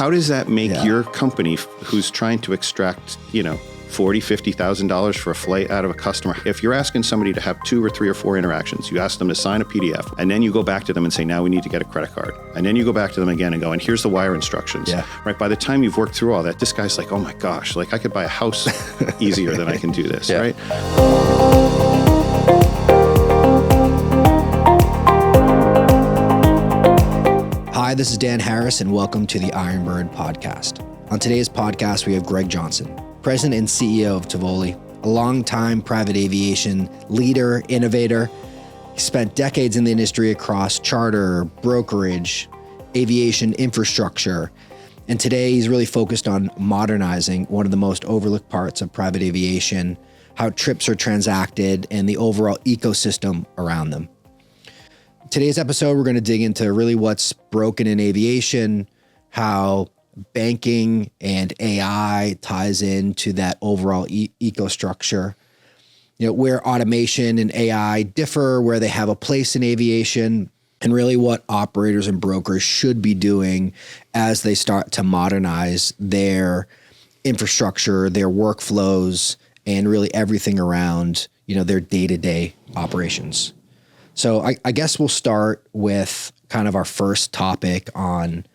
How does that make your company who's trying to extract, $40,000, $50,000 for a flight out of a customer? If you're asking somebody to have 2 or 3 or 4 interactions, you ask them to sign a PDF, and then you go back to them and say, now we need to get a credit card. And then you go back to them again and go, and here's the wire instructions. Yeah. Right. By the time you've worked through all that, this guy's like, oh my gosh, like I could buy a house easier than I can do this. Right. Hi, this is Dan Harris, and welcome to the Ironbird Podcast. On today's podcast, we have Greg Johnson, President and CEO of Tuvoli, a longtime private aviation leader, innovator. He spent decades in the industry across charter, brokerage, aviation infrastructure, and today he's really focused on modernizing one of the most overlooked parts of private aviation, how trips are transacted, and the overall ecosystem around them. Today's episode, we're going to dig into really what's broken in aviation, how banking and AI ties into that overall ecostructure, where automation and AI differ, where they have a place in aviation, and really what operators and brokers should be doing as they start to modernize their infrastructure, their workflows, and really everything around, their day-to-day operations. So I guess we'll start with kind of our first topic on,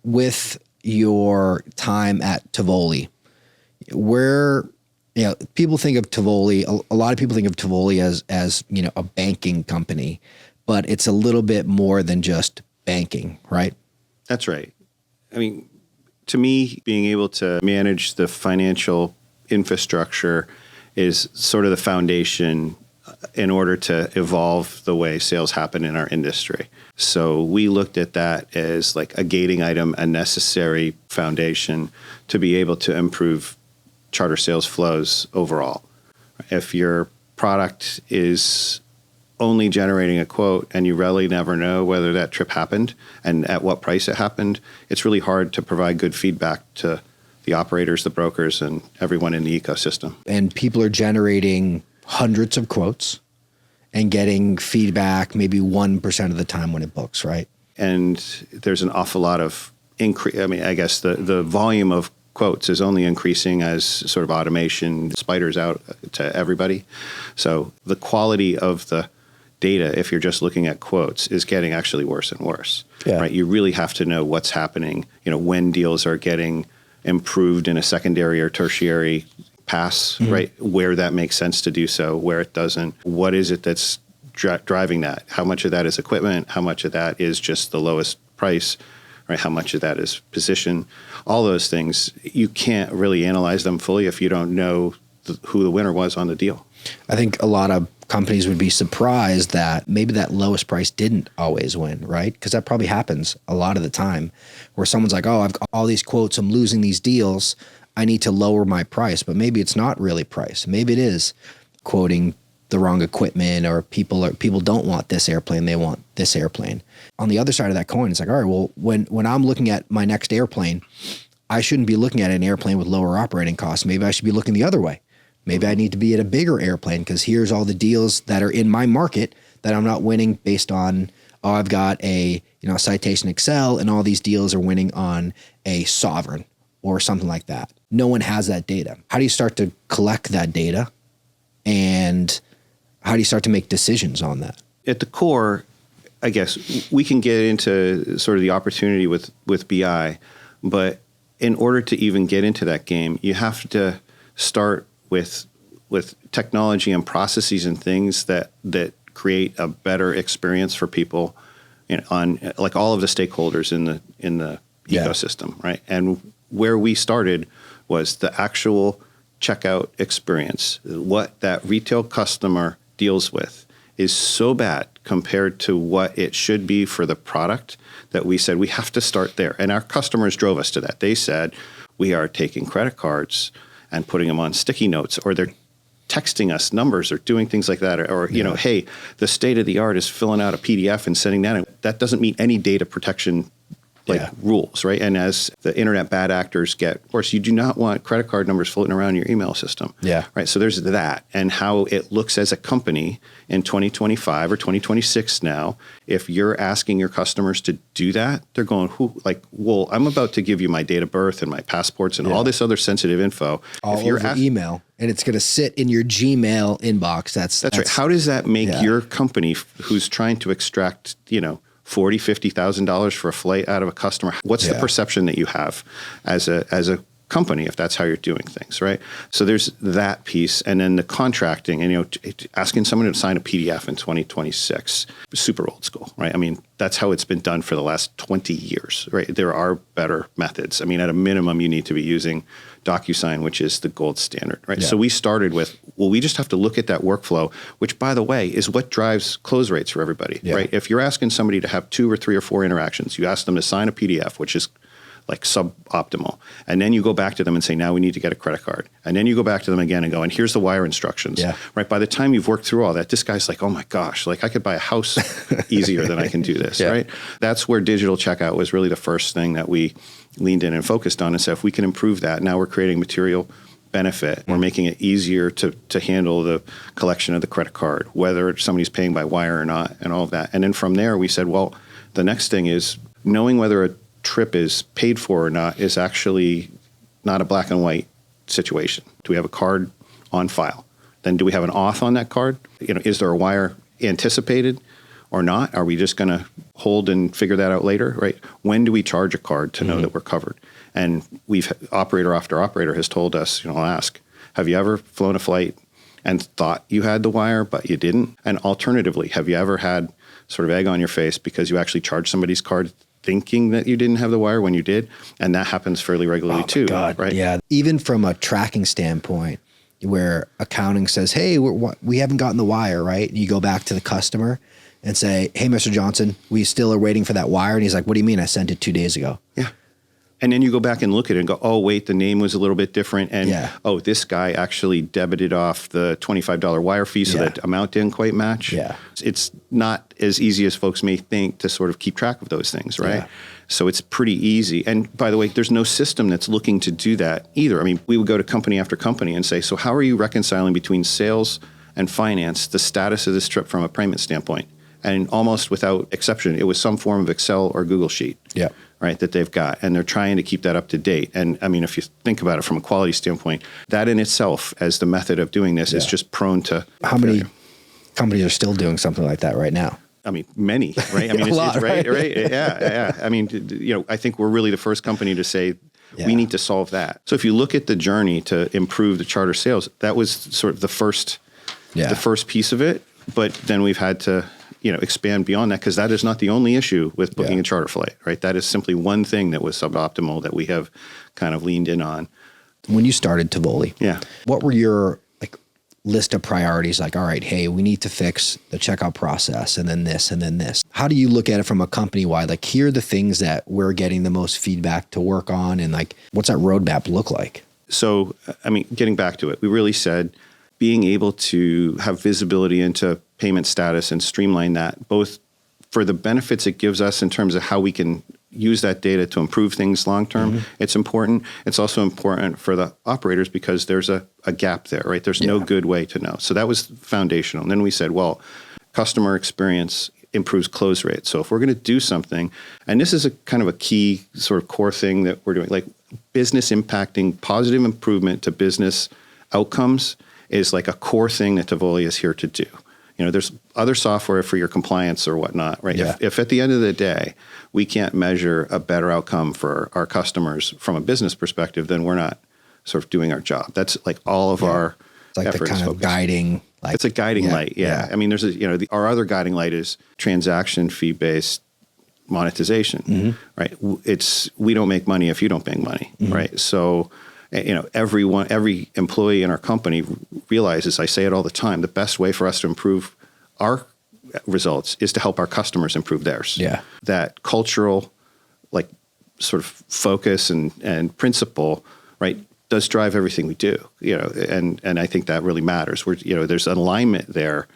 with your time at Tuvoli, where, people think of Tuvoli, a lot of people think of Tuvoli as a banking company, but it's a little bit more than just banking, right? That's right. I mean, to me, being able to manage the financial infrastructure is sort of the foundation in order to evolve the way sales happen in our industry. So we looked at that as like a gating item, a necessary foundation to be able to improve charter sales flows overall. If your product is only generating a quote and you really never know whether that trip happened and at what price it happened, it's really hard to provide good feedback to the operators, the brokers, and everyone in the ecosystem. And people are generating hundreds of quotes and getting feedback maybe 1% of the time when it books, right? And there's an awful lot of increase. I mean, I guess the volume of quotes is only increasing as sort of automation spiders out to everybody. So the quality of the data, if you're just looking at quotes, is getting actually worse and worse, right? You really have to know what's happening, when deals are getting improved in a secondary or tertiary pass, right? Where that makes sense to do so, where it doesn't. What is it that's driving that? How much of that is equipment? How much of that is just the lowest price, right? How much of that is position? All those things, you can't really analyze them fully if you don't know who the winner was on the deal. I think a lot of companies would be surprised that maybe that lowest price didn't always win, right? Because that probably happens a lot of the time where someone's like, oh, I've got all these quotes, I'm losing these deals, I need to lower my price. But maybe it's not really price. Maybe it is quoting the wrong equipment, or people don't want this airplane, they want this airplane. On the other side of that coin, it's like, all right, well, when I'm looking at my next airplane, I shouldn't be looking at an airplane with lower operating costs. Maybe I should be looking the other way. Maybe I need to be at a bigger airplane because here's all the deals that are in my market that I'm not winning based on, oh, I've got a Citation Excel and all these deals are winning on a Sovereign or something like that. No one has that data. How do you start to collect that data, and how do you start to make decisions on that? At the core, I guess we can get into sort of the opportunity with BI, but in order to even get into that game, you have to start with technology and processes and things that create a better experience for people on like all of the stakeholders in the ecosystem, right? And where we started was the actual checkout experience. What that retail customer deals with is so bad compared to what it should be for the product that we said we have to start there. And our customers drove us to that. They said, we are taking credit cards and putting them on sticky notes, or they're texting us numbers or doing things like that. Or, hey, the state of the art is filling out a PDF and sending that in. That doesn't meet any data protection rules, right? And as the internet bad actors get, of course, you do not want credit card numbers floating around your email system. Yeah. Right. So there's that, and how it looks as a company in 2025 or 2026 now. If you're asking your customers to do that, they're going, well, I'm about to give you my date of birth and my passports and all this other sensitive info. All if you're over email, and it's going to sit in your Gmail inbox. That's right. How does that make your company, who's trying to extract, $40,000, $50,000 for a flight out of a customer? What's the perception that you have as a company, if that's how you're doing things, right? So there's that piece, and then the contracting, and asking someone to sign a PDF in 2026, super old school, right? I mean, that's how it's been done for the last 20 years, right? There are better methods. I mean, at a minimum, you need to be using DocuSign, which is the gold standard, right? So we started with, we just have to look at that workflow, which, by the way, is what drives close rates for everybody, right? If you're asking somebody to have 2 or 3 or 4 interactions, you ask them to sign a PDF, which is like suboptimal. And then you go back to them and say, now we need to get a credit card. And then you go back to them again and go, and here's the wire instructions, right? By the time you've worked through all that, this guy's like, oh my gosh, like I could buy a house easier than I can do this, right? That's where digital checkout was really the first thing that we leaned in and focused on and said, if we can improve that, now we're creating material benefit. We're making it easier to handle the collection of the credit card, whether somebody's paying by wire or not, and all of that. And then from there, we said, well, the next thing is knowing whether a trip is paid for or not is actually not a black and white situation. Do we have a card on file? Then do we have an auth on that card? Is there a wire anticipated or not? Are we just going to hold and figure that out later, right? When do we charge a card to know that we're covered? And operator after operator has told us, I'll ask, have you ever flown a flight and thought you had the wire, but you didn't? And alternatively, have you ever had sort of egg on your face because you actually charged somebody's card thinking that you didn't have the wire when you did? And that happens fairly regularly too, right? Yeah. Even from a tracking standpoint, where accounting says, hey, we haven't gotten the wire, right? And you go back to the customer and say, hey, Mr. Johnson, we still are waiting for that wire. And he's like, what do you mean? I sent it 2 days ago. Yeah. And then you go back and look at it and go, oh, wait, the name was a little bit different. And, oh, this guy actually debited off the $25 wire fee, so that amount didn't quite match. Yeah. It's not as easy as folks may think to sort of keep track of those things, right? Yeah. So it's pretty easy. And by the way, there's no system that's looking to do that either. I mean, we would go to company after company and say, so how are you reconciling between sales and finance the status of this trip from a payment standpoint? And almost without exception, it was some form of Excel or Google Sheet. Yeah. Right, that they've got, and they're trying to keep that up to date. And I mean, if you think about it from a quality standpoint, that in itself, as the method of doing this, is just prone to. How many companies are still doing something like that right now? I mean, many, right? I mean, it's right. Yeah. I mean, I think we're really the first company to say we need to solve that. So if you look at the journey to improve the charter sales, that was sort of the first piece of it. But then we've had to expand beyond that, because that is not the only issue with booking a charter flight, right? That is simply one thing that was suboptimal that we have kind of leaned in on. When you started Tuvoli, what were your list of priorities? Like, all right, hey, we need to fix the checkout process, and then this, and then this. How do you look at it from a company-wide? Like, here are the things that we're getting the most feedback to work on, and what's that roadmap look like? So, I mean, getting back to it, we really said being able to have visibility into payment status and streamline that, both for the benefits it gives us in terms of how we can use that data to improve things long-term. It's important. It's also important for the operators because there's a gap there, right? There's no good way to know. So that was foundational. And then we said, well, customer experience improves close rate. So if we're going to do something, and this is a kind of a key sort of core thing that we're doing, like business impacting, positive improvement to business outcomes is like a core thing that Tuvoli is here to do. There's other software for your compliance or whatnot, right? Yeah. If at the end of the day, we can't measure a better outcome for our customers from a business perspective, then we're not sort of doing our job. That's like all of our efforts. The kind of guiding. It's a guiding light. Yeah. I mean, there's our other guiding light is transaction fee-based monetization, right? We don't make money if you don't make money, right? So, every employee in our company realizes, I say it all the time, the best way for us to improve our results is to help our customers improve theirs. Yeah. That cultural, sort of focus and principle, right, does drive everything we do, and I think that really matters. There's an alignment there,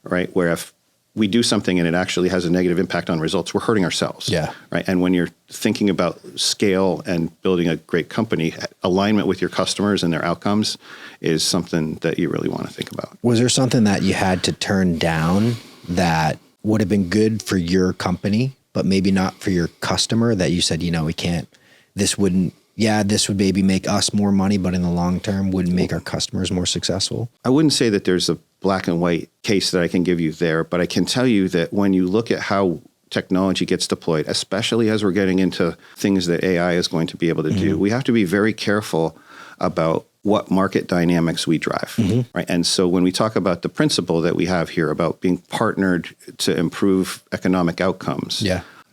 right, where if we do something and it actually has a negative impact on results, we're hurting ourselves. Yeah. Right. And when you're thinking about scale and building a great company, alignment with your customers and their outcomes is something that you really want to think about. Was there something that you had to turn down that would have been good for your company, but maybe not for your customer, that you said, we can't, this would maybe make us more money, but in the long term wouldn't make our customers more successful? I wouldn't say that there's a black and white case that I can give you there, but I can tell you that when you look at how technology gets deployed, especially as we're getting into things that AI is going to be able to do, we have to be very careful about what market dynamics we drive, right? And so when we talk about the principle that we have here about being partnered to improve economic outcomes,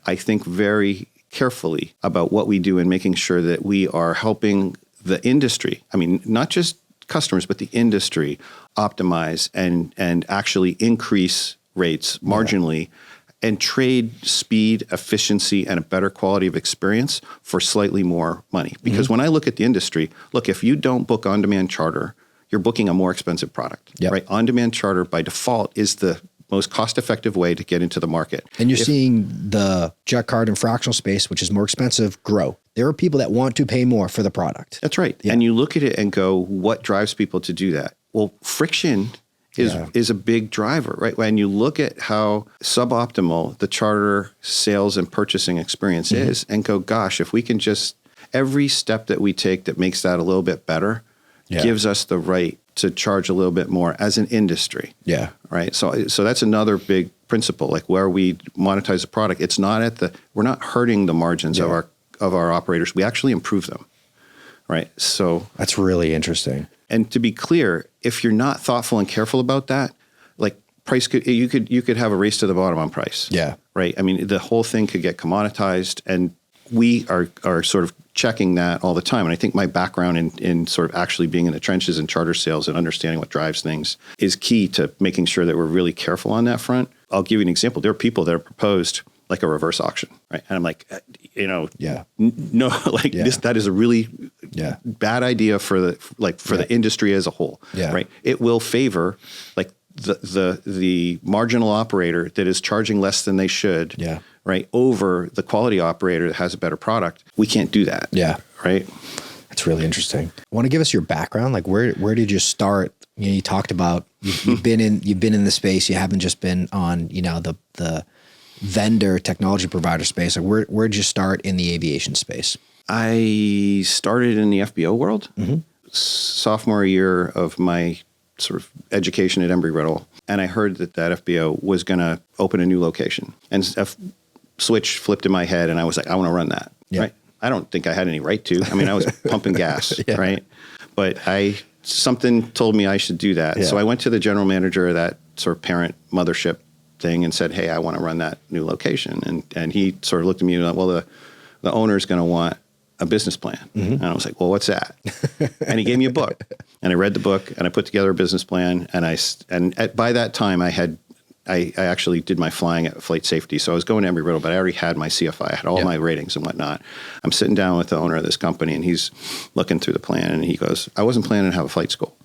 I think very carefully about what we do and making sure that we are helping the industry. I mean, not just customers, but the industry optimize and actually increase rates marginally and trade speed, efficiency, and a better quality of experience for slightly more money. Because when I look at the industry, look, if you don't book on-demand charter, you're booking a more expensive product, right? On-demand charter by default is the most cost-effective way to get into the market. And you're seeing the jet card and fractional space, which is more expensive, grow. There are people that want to pay more for the product. That's right. And you look at it and go, what drives people to do that? Well, friction is a big driver, right? When you look at how suboptimal the charter sales and purchasing experience is and go, gosh, if we can just, every step that we take that makes that a little bit better gives us the right to charge a little bit more as an industry. Yeah. Right. So that's another big principle, like where we monetize the product. It's not we're not hurting the margins of our operators. We actually improve them. Right. So that's really interesting. And to be clear, if you're not thoughtful and careful about that, like price you could have a race to the bottom on price. Yeah. Right. I mean, the whole thing could get commoditized, and we are sort of checking that all the time. And I think my background in sort of actually being in the trenches in charter sales and understanding what drives things is key to making sure that we're really careful on that front. I'll give you an example. There are people that have proposed like a reverse auction, right? And I'm like, no, that is a really bad idea for the industry as a whole, right? It will favor like the marginal operator that is charging less than they should, right, over the quality operator that has a better product. We can't do that. Yeah. Right. That's really interesting. Want to give us your background? Like where did you start? You talked about you've been in the space. You haven't just been on, the vendor technology provider space. Like where'd you start in the aviation space? I started in the FBO world, sophomore year of my sort of education at Embry-Riddle. And I heard that FBO was going to open a new location, and a switch flipped in my head. And I was like, I want to run that. Right. I don't think I had any right to. I mean, I was pumping gas, right? But something told me I should do that. Yeah. So I went to the general manager of that sort of parent mothership thing and said, hey, I want to run that new location. And he sort of looked at me and went, well, the owner's going to want a business plan. And I was like, well, what's that? And he gave me a book, and I read the book, and I put together a business plan. And by that time I actually did my flying at flight safety. So I was going to Embry-Riddle, but I already had my CFI. I had all my ratings and whatnot. I'm sitting down with the owner of this company, and he's looking through the plan, and he goes, I wasn't planning to have a flight school.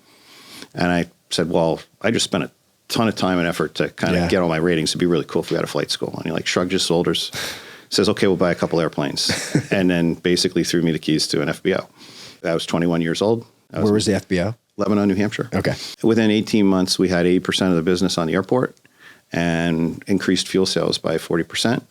And I said, well, I just spent a ton of time and effort to kind of get all my ratings. It'd be really cool if we had a flight school. And he like shrugged his shoulders, says, okay, we'll buy a couple airplanes. And then basically threw me the keys to an FBO. I was 21 years old. Where was the FBO? Lebanon, New Hampshire. Okay. Within 18 months, we had 80% of the business on the airport and increased fuel sales by 40%.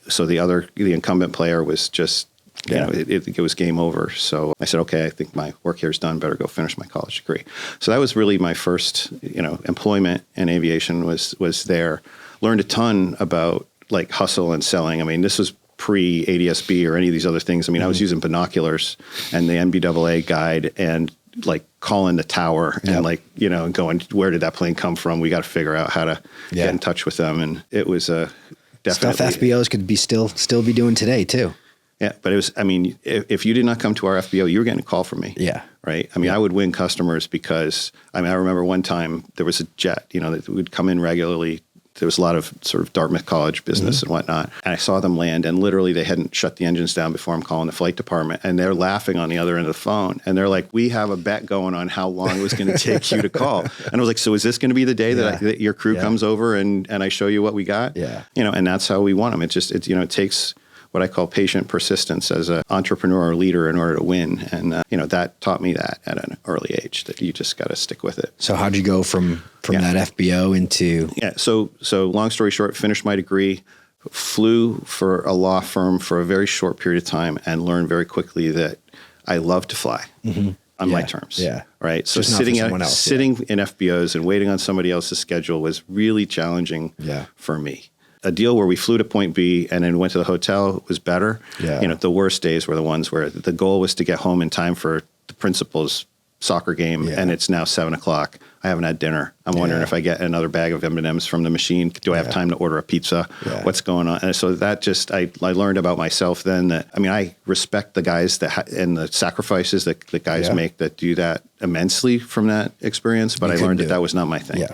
So the incumbent player was just, it was game over. So I said, okay, I think my work here is done. Better go finish my college degree. So that was really my first, employment in aviation was there. Learned a ton about like hustle and selling. I mean, this was pre-ADSB or any of these other things. I mean, I was using binoculars and the NBAA guide and like calling the tower and and going, where did that plane come from? We got to figure out how to get in touch with them. And it was definitely stuff FBOs could be still be doing today too. Yeah. But it was, I mean, if you did not come to our FBO, you were getting a call from me. Yeah. Right. I mean, I would win customers because I remember one time there was a jet, that would come in regularly there was a lot of sort of Dartmouth College business and whatnot. And I saw them land, and literally they hadn't shut the engines down before I'm calling the flight department. And they're laughing on the other end of the phone. And they're like, we have a bet going on how long it was going to take you to call. And I was like, so is this going to be the day that your crew comes over and I show you what we got? Yeah. And that's how we want them. It takes what I call patient persistence as an entrepreneur or leader in order to win. And, that taught me that at an early age, that you just got to stick with it. So how'd you go from that FBO into? Yeah. So long story short, finished my degree, flew for a law firm for a very short period of time, and learned very quickly that I love to fly on my terms. Yeah. Right. So sitting in FBOs and waiting on somebody else's schedule was really challenging for me. A deal where we flew to point B and then went to the hotel was better. Yeah. The worst days were the ones where the goal was to get home in time for the principal's soccer game, and it's now 7:00. I haven't had dinner. I'm wondering if I get another bag of M&Ms from the machine. Do I have time to order a pizza? Yeah. What's going on? And so that I learned about myself then that, I respect the guys and the sacrifices that the guys make that do that immensely from that experience, but I learned that was not my thing. Yeah.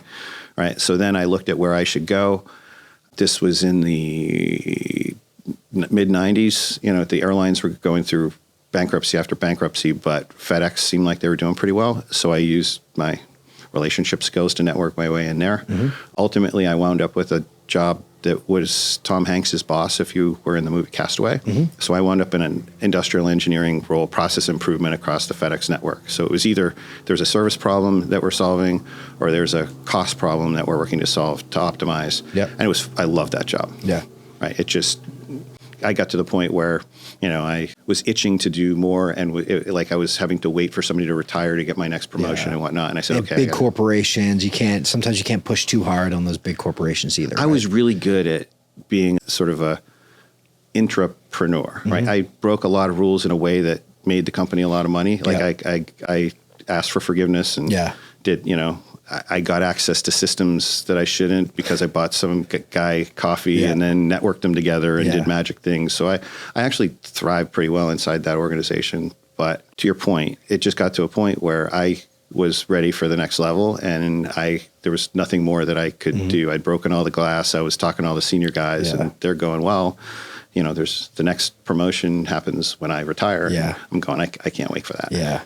Right. So then I looked at where I should go. This was in the mid-90s. The airlines were going through bankruptcy after bankruptcy, but FedEx seemed like they were doing pretty well. So I used my relationship skills to network my way in there. Ultimately, I wound up with a job that was Tom Hanks's boss if you were in the movie Castaway. So I wound up in an industrial engineering role, process improvement across the FedEx network. So it was either there's a service problem that we're solving or there's a cost problem that we're working to solve, to optimize. Yep. And I loved that job. Yeah. Right. I got to the point where, I was itching to do more, and I was having to wait for somebody to retire to get my next promotion and whatnot. And I said, okay. Big corporations, sometimes you can't push too hard on those big corporations either. I was really good at being sort of a intrapreneur, right? I broke a lot of rules in a way that made the company a lot of money. I asked for forgiveness and did, I got access to systems that I shouldn't because I bought some guy coffee and then networked them together and did magic things. So I actually thrived pretty well inside that organization. But to your point, it just got to a point where I was ready for the next level, and there was nothing more that I could do. I'd broken all the glass. I was talking to all the senior guys, and they're going, well, there's the next promotion happens when I retire. Yeah. I'm going, I can't wait for that. Yeah.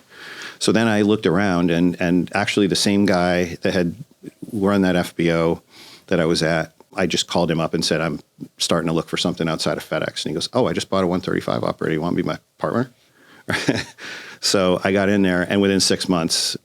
So then I looked around, and actually the same guy that had run that FBO that I was at, I just called him up and said, I'm starting to look for something outside of FedEx. And he goes, I just bought a 135 operator. You want to be my partner? So I got in there, and within 6 months,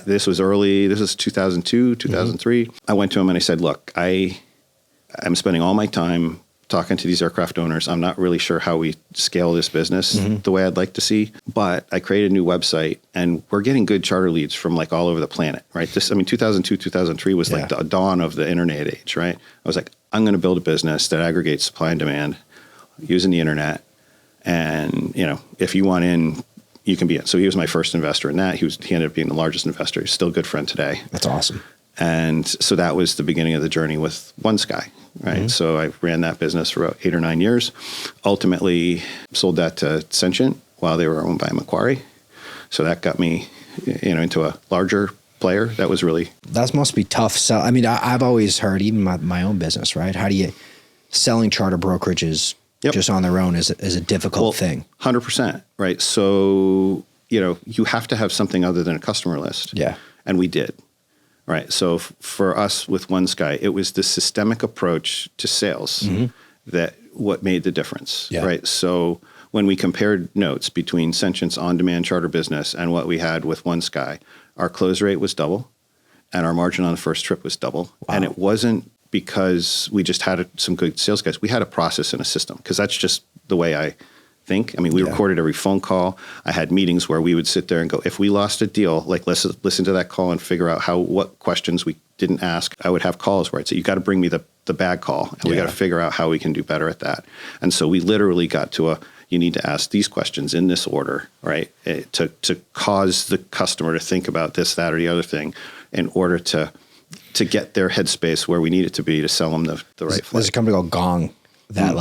this was 2002, 2003. I went to him and I said, look, I'm spending all my time talking to these aircraft owners. I'm not really sure how we scale this business the way I'd like to see, but I created a new website, and we're getting good charter leads from all over the planet, right? 2002, 2003 was the dawn of the internet age, right? I was like, I'm going to build a business that aggregates supply and demand using the internet. And, if you want in, you can be in. So he was my first investor in that. He ended up being the largest investor. He's still a good friend today. That's awesome. And so that was the beginning of the journey with OneSky, right? So I ran that business for about 8 or 9 years. Ultimately sold that to Sentient while they were owned by Macquarie. So that got me, into a larger player. That must be tough. So, I've always heard, even my own business, right? How do you, selling charter brokerages just on their own is a difficult thing. 100%, right? So, you have to have something other than a customer list. Yeah. And we did. Right. So for us with OneSky, it was the systemic approach to sales that what made the difference. Yeah. Right. So when we compared notes between Sentient's on-demand charter business and what we had with OneSky, our close rate was double and our margin on the first trip was double. Wow. And it wasn't because we just had some good sales guys. We had a process and a system, because that's just the way I think. We recorded every phone call. I had meetings where we would sit there and go, if we lost a deal, let's listen to that call and figure out what questions we didn't ask. I would have calls where I'd say, you got to bring me the bad call, and we got to figure out how we can do better at that. And so we literally got to you need to ask these questions in this order, right? To cause the customer to think about this, that, or the other thing in order to get their headspace where we need it to be to sell them the right flight. There's a company called Gong that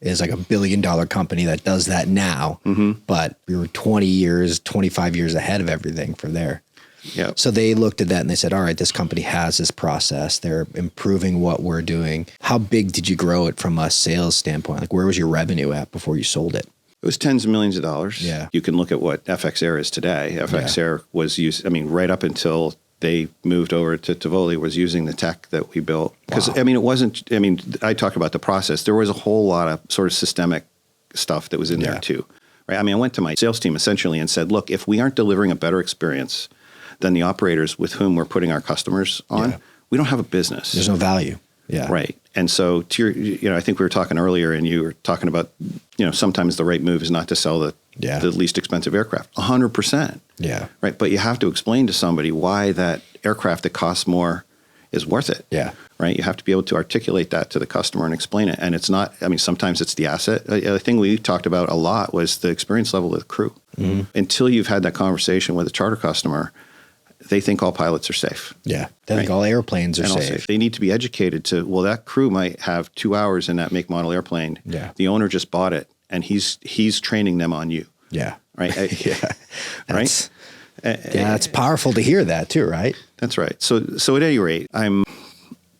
is $1 billion company that does that now, but we were 20 years, 25 years ahead of everything from there. Yeah. So they looked at that and they said, all right, this company has this process. They're improving what we're doing. How big did you grow it from a sales standpoint? Like, where was your revenue at before you sold it? It was tens of millions of dollars. Yeah. You can look at what FX Air is today. FX Air was used, right up until they moved over to Tuvoli, was using the tech that we built. Because, it wasn't, I talked about the process. There was a whole lot of sort of systemic stuff that was in there too. Right? I went to my sales team essentially and said, look, if we aren't delivering a better experience than the operators with whom we're putting our customers on, we don't have a business. There's no value. Yeah. Right. And so to your, I think we were talking earlier and you were talking about, sometimes the right move is not to sell the least expensive aircraft. 100%. Yeah. Right. But you have to explain to somebody why that aircraft that costs more is worth it. Yeah. Right. You have to be able to articulate that to the customer and explain it. And it's not, sometimes it's the asset. The thing we talked about a lot was the experience level of the crew. Mm-hmm. Until you've had that conversation with a charter customer, they think all pilots are safe. Yeah. They think all airplanes are safe. They need to be educated to, well, that crew might have 2 hours in that make model airplane. Yeah. The owner just bought it and he's training them on you. Yeah. Right. Right. Yeah. It's powerful to hear that too, right? That's right. So at any rate, I'm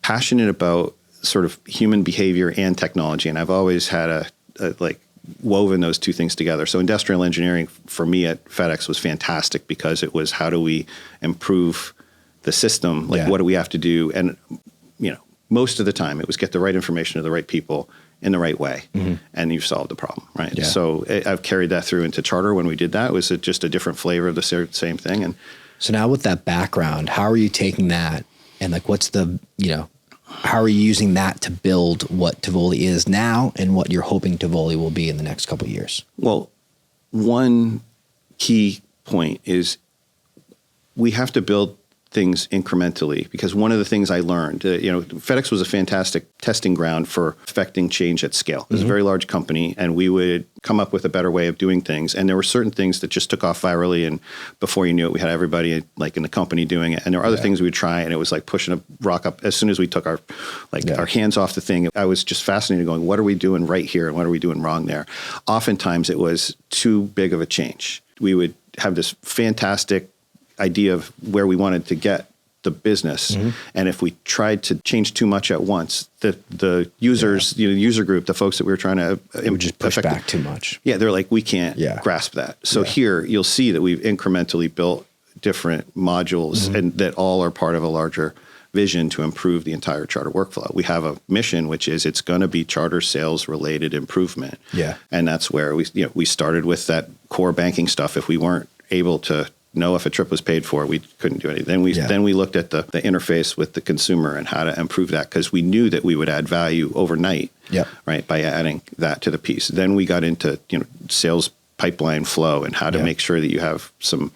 passionate about sort of human behavior and technology. And I've always had woven those two things together. So industrial engineering for me at FedEx was fantastic because it was, how do we improve the system? What do we have to do? And, most of the time it was get the right information to the right people in the right way. Mm-hmm. And you've solved the problem. Right. Yeah. So I've carried that through into charter. When we did that, it was just a different flavor of the same thing. And so now with that background, how are you taking that and what's the, how are you using that to build what Tuvoli is now and what you're hoping Tuvoli will be in the next couple of years? Well, one key point is we have to build things incrementally, because one of the things I learned, FedEx was a fantastic testing ground for affecting change at scale. It was a very large company, and we would come up with a better way of doing things. And there were certain things that just took off virally, and before you knew it, we had everybody in the company doing it. And there were other things we would try, and it was like pushing a rock up. As soon as we took our hands off the thing, I was just fascinated going, what are we doing right here, and what are we doing wrong there? Oftentimes, it was too big of a change. We would have this fantastic idea of where we wanted to get the business. Mm-hmm. And if we tried to change too much at once, the users, user group, the folks that we were trying to it would just push back too much. Yeah. They're like, we can't grasp that. So here you'll see that we've incrementally built different modules and that all are part of a larger vision to improve the entire charter workflow. We have a mission, which is it's going to be charter sales related improvement. Yeah. And that's where we started with that core banking stuff. If we weren't able to know if a trip was paid for, we couldn't do anything. Then we looked at the interface with the consumer and how to improve that, because we knew that we would add value overnight, right, by adding that to the piece. Then we got into sales pipeline flow and how to make sure that you have some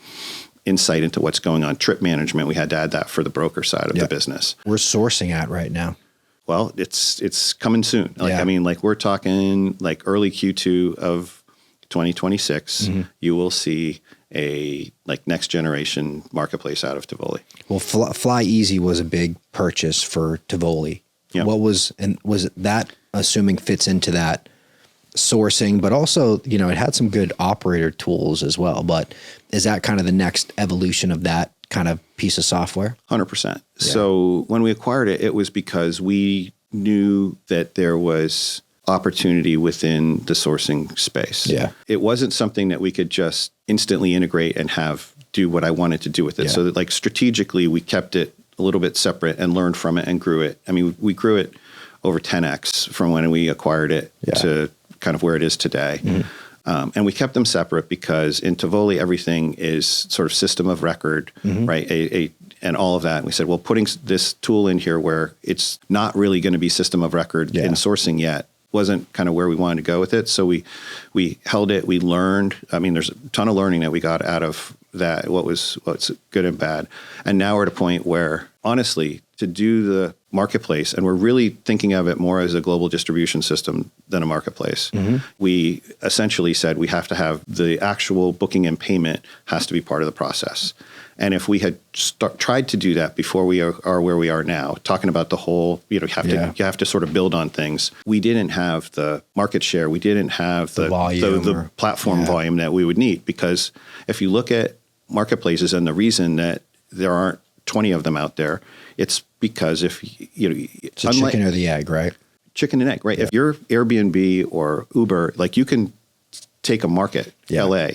insight into what's going on. Trip management, we had to add that for the broker side of the business. We're sourcing at right now. Well, it's coming soon. We're talking early Q2 of 2026. Mm-hmm. You will see a next generation marketplace out of Tuvoli. Well, Fly Easy was a big purchase for Tuvoli. Yep. Was it that, assuming, fits into that sourcing, but also, it had some good operator tools as well. But is that kind of the next evolution of that kind of piece of software? 100%. Yeah. So when we acquired it, it was because we knew that there was opportunity within the sourcing space. Yeah. It wasn't something that we could just instantly integrate and have do what I wanted to do with it. Yeah. So that strategically we kept it a little bit separate and learned from it and grew it. We grew it over 10x from when we acquired it to kind of where it is today. Mm-hmm. And we kept them separate because in Tuvoli, everything is sort of system of record, right? And all of that. And we said, well, putting this tool in here where it's not really going to be system of record in sourcing yet wasn't kind of where we wanted to go with it. So we held it, we learned. There's a ton of learning that we got out of that, what's good and bad. And now we're at a point where, honestly, to do the marketplace, and we're really thinking of it more as a global distribution system than a marketplace. Mm-hmm. We essentially said we have to have the actual booking and payment has to be part of the process. And if we had tried to do that before we are where we are now, talking about the whole, you have to sort of build on things. We didn't have the market share. We didn't have the platform volume that we would need. Because if you look at marketplaces, and the reason that there aren't 20 of them out there. It's because if it's a chicken or the egg, right? Chicken and egg, right? Yeah. If you're Airbnb or Uber, like you can take a market, LA,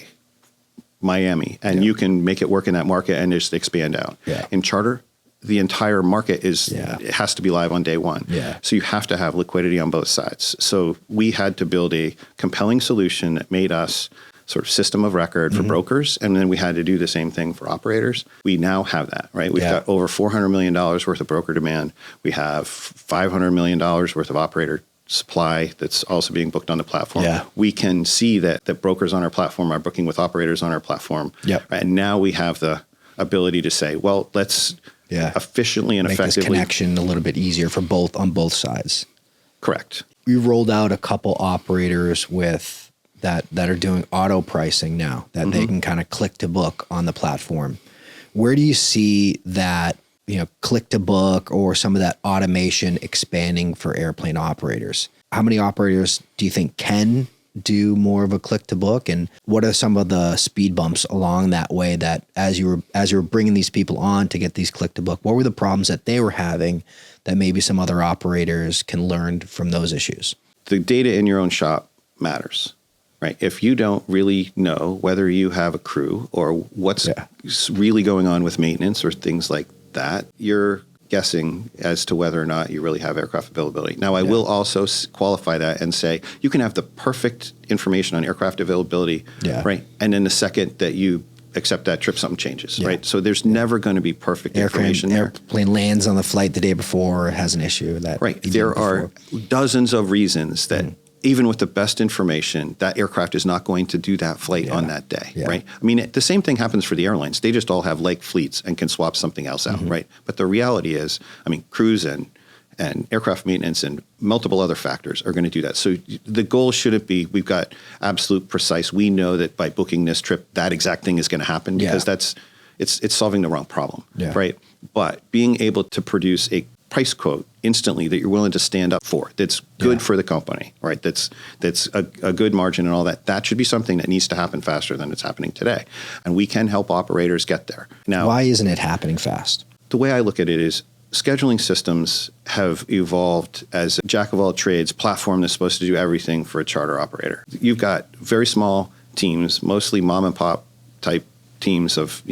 Miami, and you can make it work in that market and just expand out. Yeah. In charter, the entire market it has to be live on day one. Yeah. So you have to have liquidity on both sides. So we had to build a compelling solution that made us sort of system of record for brokers. And then we had to do the same thing for operators. We now have that, right? We've got over $400 million worth of broker demand. We have $500 million worth of operator supply that's also being booked on the platform. Yeah. We can see that brokers on our platform are booking with operators on our platform. Yep. And now we have the ability to say, well, let's efficiently and make effectively this connection a little bit easier for on both sides. Correct. We rolled out a couple operators with that are doing auto pricing now that they can kind of click to book on the platform. Where do you see that, click to book or some of that automation expanding for airplane operators? How many operators do you think can do more of a click to book, and what are some of the speed bumps along that way that as you were bringing these people on to get these click to book, what were the problems that they were having that maybe some other operators can learn from those issues? The data in your own shop matters, right? If you don't really know whether you have a crew or what's really going on with maintenance or things like that, you're guessing as to whether or not you really have aircraft availability. Now, I will also qualify that and say you can have the perfect information on aircraft availability, right? And then the second that you accept that trip, something changes, right? So there's never going to be perfect information there. Airplane lands on the flight the day before, has an issue. There are dozens of reasons that even with the best information, that aircraft is not going to do that flight on that day, right? I mean, the same thing happens for the airlines. They just all have like fleets and can swap something else out, right? But the reality is, I mean, crews and aircraft maintenance and multiple other factors are going to do that. So the goal shouldn't be we've got absolute precise. We know that by booking this trip, that exact thing is going to happen because it's solving the wrong problem, right? But being able to produce a price quote instantly that you're willing to stand up for, that's good for the company, right? That's a good margin and all that. That should be something that needs to happen faster than it's happening today. And we can help operators get there. Now, why isn't it happening fast? The way I look at it is scheduling systems have evolved as a jack of all trades platform that's supposed to do everything for a charter operator. You've got very small teams, mostly mom and pop type teams of,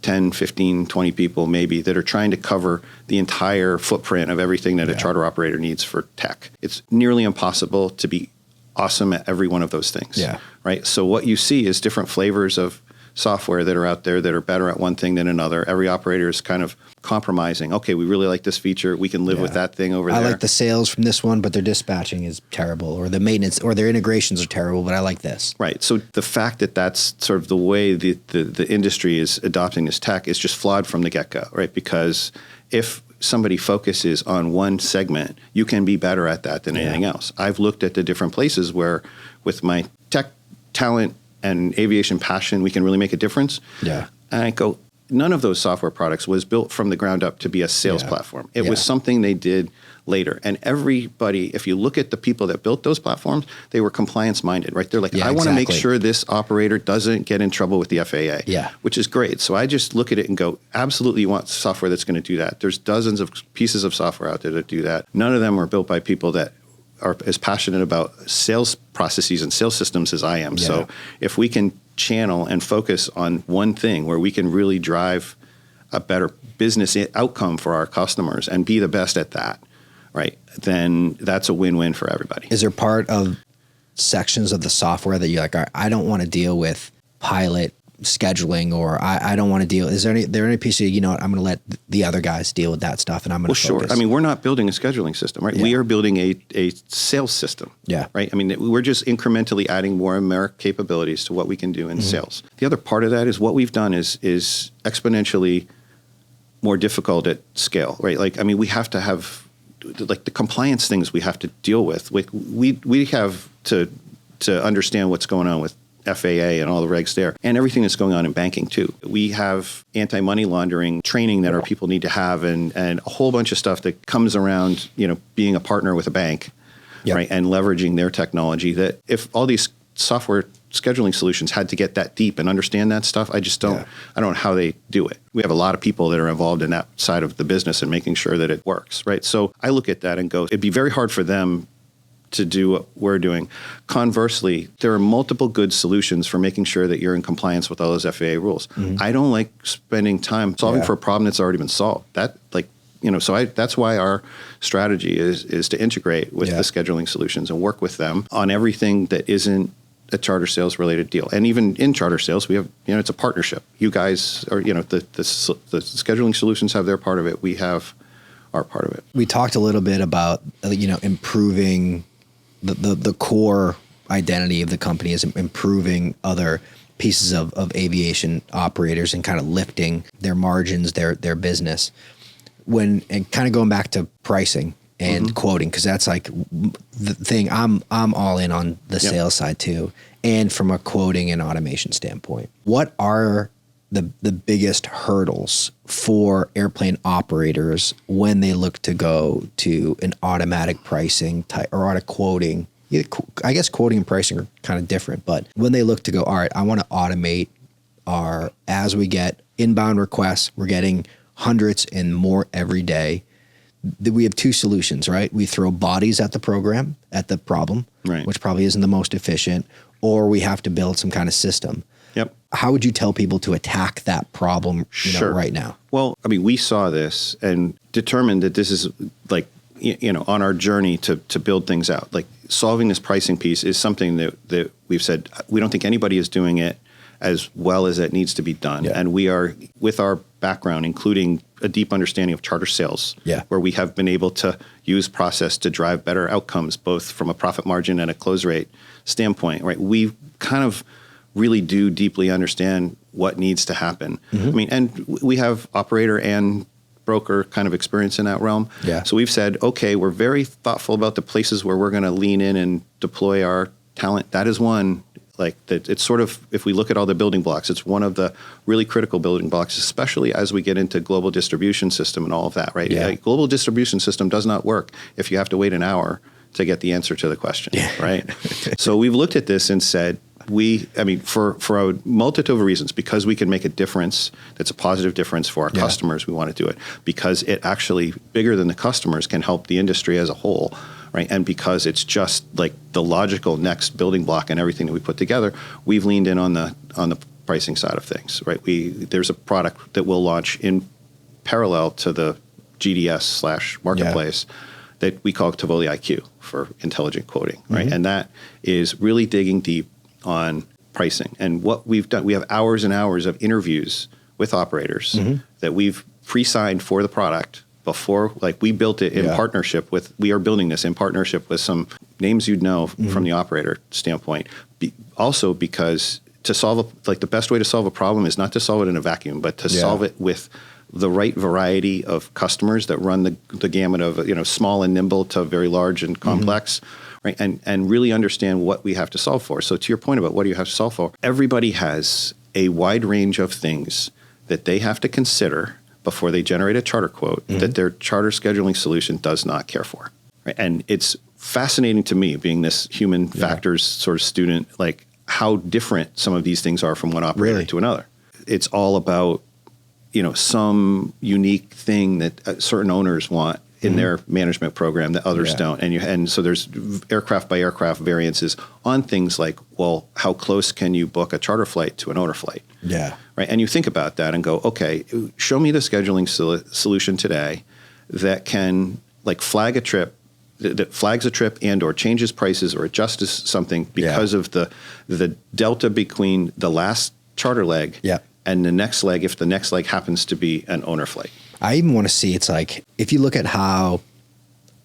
10, 15, 20 people maybe that are trying to cover the entire footprint of everything that a charter operator needs for tech. It's nearly impossible to be awesome at every one of those things, right? So what you see is different flavors of software that are out there that are better at one thing than another. Every operator is kind of compromising. Okay, we really like this feature. We can live with that thing over there. I like the sales from this one, but their dispatching is terrible, or the maintenance or their integrations are terrible, but I like this. Right. So the fact that that's sort of the way the industry is adopting this tech is just flawed from the get-go, right? Because if somebody focuses on one segment, you can be better at that than anything else. I've looked at the different places where with my tech talent and aviation passion, we can really make a difference. Yeah. And I go, none of those software products was built from the ground up to be a sales platform. It was something they did later. And everybody, if you look at the people that built those platforms, they were compliance minded, right? They're like, I want to make sure this operator doesn't get in trouble with the FAA, which is great. So I just look at it and go, absolutely, you want software that's going to do that. There's dozens of pieces of software out there that do that. None of them were built by people that are as passionate about sales processes and sales systems as I am. So if we can channel and focus on one thing where we can really drive a better business outcome for our customers and be the best at that, right, then that's a win-win for everybody. Is there part of sections of the software that you're like, I don't want to deal with pilot scheduling, or I don't want to deal? Is there any piece of, I'm going to let the other guys deal with that stuff and I'm going to focus? Sure. I mean, we're not building a scheduling system, right? We are building a sales system. Yeah. Right. I mean, we're just incrementally adding more and more capabilities to what we can do in sales. The other part of that is what we've done is exponentially more difficult at scale, right? Like, I mean, we have to have like the compliance things we have to deal with. We have to understand what's going on with FAA and all the regs there, and everything that's going on in banking too. We have anti-money laundering training that our people need to have, and a whole bunch of stuff that comes around, being a partner with a bank, right, and leveraging their technology. That if all these software scheduling solutions had to get that deep and understand that stuff. I just don't, I don't know how they do it. We have a lot of people that are involved in that side of the business and making sure that it works, right? So I look at that and go, it'd be very hard for them to do what we're doing. Conversely, there are multiple good solutions for making sure that you're in compliance with all those FAA rules. I don't like spending time solving for a problem that's already been solved. That's why our strategy is to integrate with the scheduling solutions and work with them on everything that isn't a charter sales related deal. And even in charter sales, we have, it's a partnership. You guys are, the scheduling solutions have their part of it. We have our part of it. We talked a little bit about, improving the core identity of the company is improving other pieces of aviation operators and kind of lifting their margins, their business. And kind of going back to pricing and quoting, because that's like the thing I'm all in on the sales side too. And from a quoting and automation standpoint, what are the biggest hurdles for airplane operators when they look to go to an automatic pricing type or auto quoting? I guess quoting and pricing are kind of different, but when they look to go, all right, I want to automate as we get inbound requests, we're getting hundreds and more every day. We have two solutions, right? We throw bodies at the problem, right, which probably isn't the most efficient, or we have to build some kind of system. Yep. How would you tell people to attack that problem right now? Well, we saw this and determined that this is like, on our journey to build things out. Like solving this pricing piece is something that we've said, we don't think anybody is doing it as well as it needs to be done. And we are, with our background, including a deep understanding of charter sales, where we have been able to use process to drive better outcomes, both from a profit margin and a close rate standpoint, right? We kind of really do deeply understand what needs to happen. And we have operator and broker kind of experience in that realm. So we've said, okay, we're very thoughtful about the places where we're going to lean in and deploy our talent. That is one. Like that, it's sort of, if we look at all the building blocks, it's one of the really critical building blocks, especially as we get into global distribution system and all of that, right? Global distribution system does not work if you have to wait an hour to get the answer to the question, right? So we've looked at this and said, for a multitude of reasons, because we can make a difference that's a positive difference for our customers, we want to do it. Because it actually, bigger than the customers, can help the industry as a whole, right? And because it's just like the logical next building block and everything that we put together, we've leaned in on the pricing side of things, right? There's a product that we'll launch in parallel to the GDS/marketplace that we call Tuvoli IQ for intelligent quoting, right? And that is really digging deep on pricing. And what we've done, we have hours and hours of interviews with operators that we've pre-signed for the product before, like we built it in partnership with, we are building this in partnership with some names you'd know from the operator standpoint. Also because to solve, the best way to solve a problem is not to solve it in a vacuum, but to solve it with the right variety of customers that run the gamut of, small and nimble to very large and complex. Right? And really understand what we have to solve for. So to your point about what do you have to solve for, everybody has a wide range of things that they have to consider before they generate a charter quote that their charter scheduling solution does not care for. Right? And it's fascinating to me, being this human factors sort of student, like how different some of these things are from one operator to another. It's all about, some unique thing that certain owners want in their management program that others don't. And so there's aircraft by aircraft variances on things like, well, how close can you book a charter flight to an owner flight? Right. And you think about that and go, okay, show me the scheduling solution today that can flag a trip, that flags a trip and or changes prices or adjusts something because of the delta between the last charter leg and the next leg, if the next leg happens to be an owner flight. I even want to see, it's like, if you look at how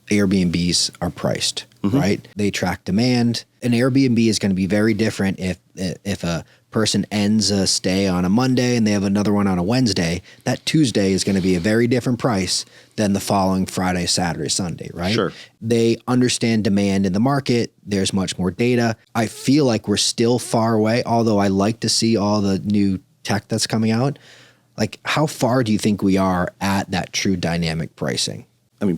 Airbnbs are priced, right? They track demand. An Airbnb is going to be very different if a person ends a stay on a Monday and they have another one on a Wednesday. That Tuesday is going to be a very different price than the following Friday, Saturday, Sunday, right? Sure. They understand demand in the market. There's much more data. I feel like we're still far away, although I like to see all the new tech that's coming out. Like, how far do you think we are at that true dynamic pricing?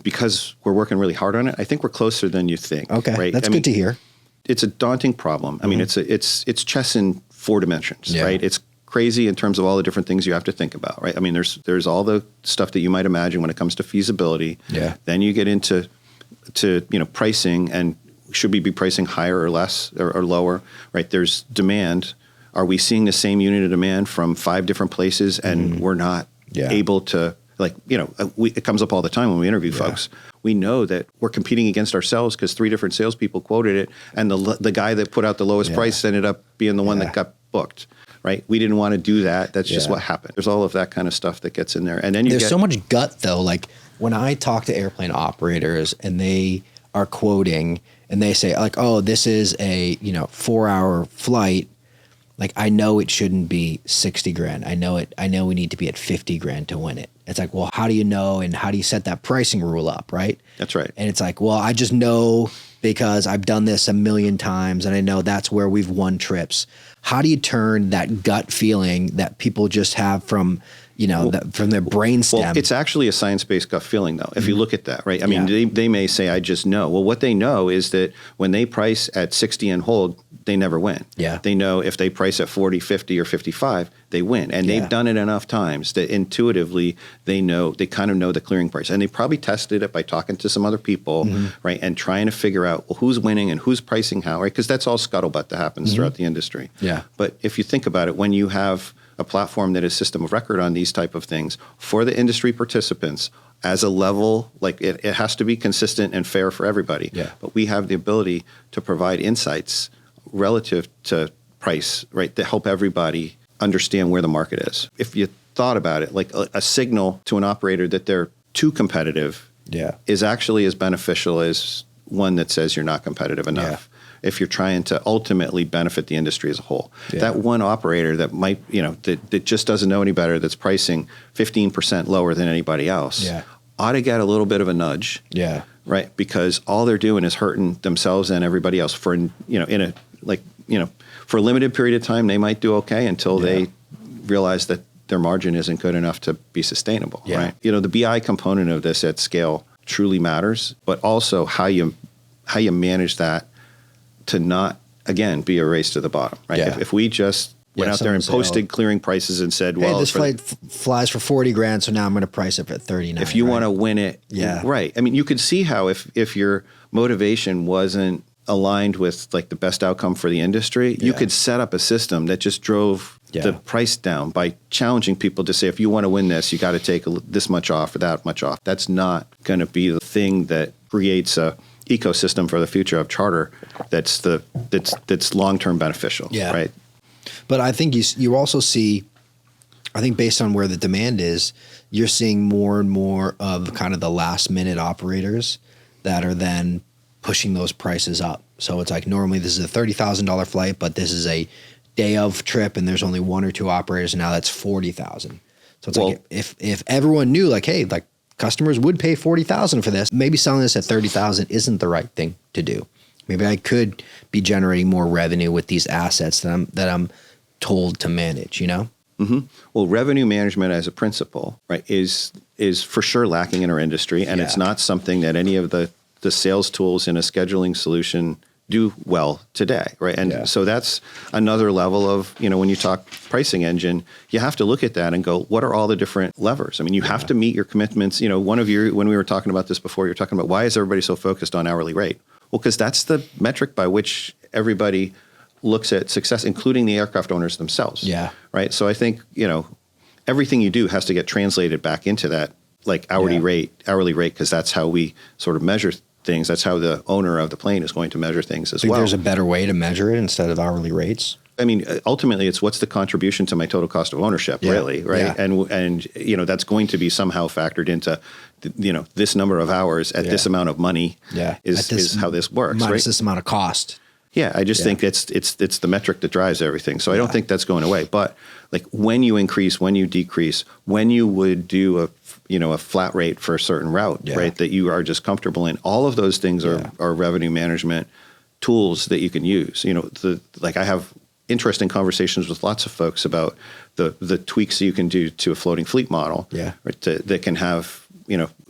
Because we're working really hard on it, I think we're closer than you think. Okay, right? That's good to hear. it's a daunting problem. I mean, it's chess in 4 dimensions, right? It's crazy in terms of all the different things you have to think about, right? I mean, there's all the stuff that you might imagine when it comes to feasibility. Yeah. Then you get into pricing, and should we be pricing higher or less or lower, right? There's demand. Are we seeing the same unit of demand from 5 different places, and we're not able to, it comes up all the time when we interview folks. We know that we're competing against ourselves because 3 different salespeople quoted it, and the guy that put out the lowest price ended up being the one that got booked. Right, we didn't want to do that. That's just what happened. There's all of that kind of stuff that gets in there, and then there's so much gut though. Like when I talk to airplane operators and they are quoting and they say like, "Oh, this is a 4-hour flight." Like I know it shouldn't be 60 grand. I know we need to be at 50 grand to win it. It's like, well, how do you know, and how do you set that pricing rule up, right? That's right. And it's like, well, I just know because I've done this a million times and I know that's where we've won trips. How do you turn that gut feeling that people just have from, from their brainstem? Well, it's actually a science-based gut feeling, though, if you look at that, right? I mean, they may say, I just know. Well, what they know is that when they price at 60 and hold, they never win. Yeah. They know if they price at 40, 50, or 55, they win. And they've done it enough times that intuitively they kind of know the clearing price. And they probably tested it by talking to some other people, right? And trying to figure out, well, who's winning and who's pricing how, right? Because that's all scuttlebutt that happens throughout the industry. Yeah. But if you think about it, when you have a platform that is system of record on these type of things for the industry participants as a level, like it has to be consistent and fair for everybody. Yeah. But we have the ability to provide insights relative to price, right, to help everybody understand where the market is. If you thought about it, like a signal to an operator that they're too competitive is actually as beneficial as one that says you're not competitive enough. If you're trying to ultimately benefit the industry as a whole. That one operator that might, that just doesn't know any better, that's pricing 15% lower than anybody else, ought to get a little bit of a nudge. Right? Because all they're doing is hurting themselves and everybody else for, for a limited period of time, they might do okay until they realize that their margin isn't good enough to be sustainable, right? The BI component of this at scale truly matters, but also how you manage that to not, again, be a race to the bottom, right? If we just went out there and posted clearing prices and said, well, this flight flies for 40 grand, so now I'm going to price it at 39. If you want to win it, right. I mean, you could see how if your motivation wasn't aligned with like the best outcome for the industry, you could set up a system that just drove the price down by challenging people to say, if you want to win this, you got to take this much off or that much off. That's not going to be the thing that creates a ecosystem for the future of charter that's long-term beneficial, right? But I think you also see, I think based on where the demand is, you're seeing more and more of kind of the last minute operators that are then pushing those prices up. So it's like normally this is a $30,000 flight, but this is a day of trip and there's only 1 or 2 operators, and now that's $40,000. So it's like if everyone knew like, hey, like customers would pay $40,000 for this, maybe selling this at $30,000 isn't the right thing to do. Maybe I could be generating more revenue with these assets that I'm told to manage, Well, revenue management as a principle, right, is for sure lacking in our industry, and it's not something that any of the sales tools in a scheduling solution do well today, right? And so that's another level of, when you talk pricing engine, you have to look at that and go, what are all the different levers? I mean, you have to meet your commitments. When we were talking about this before, you're talking about why is everybody so focused on hourly rate? Well, because that's the metric by which everybody looks at success, including the aircraft owners themselves. Right. So I think, everything you do has to get translated back into that like hourly rate, because that's how we sort of measure things. That's how the owner of the plane is going to measure things as well. There's a better way to measure it instead of hourly rates? I mean, ultimately, it's what's the contribution to my total cost of ownership, really, right? And that's going to be somehow factored into, this number of hours at this amount of money is how this works, minus right? This amount of cost. Yeah, I just think it's the metric that drives everything. So I don't think that's going away. But like when you increase, when you decrease, when you would do a flat rate for a certain route, right, that you are just comfortable in, all of those things are revenue management tools that you can use. I have interesting conversations with lots of folks about the tweaks you can do to a floating fleet model, right, that can have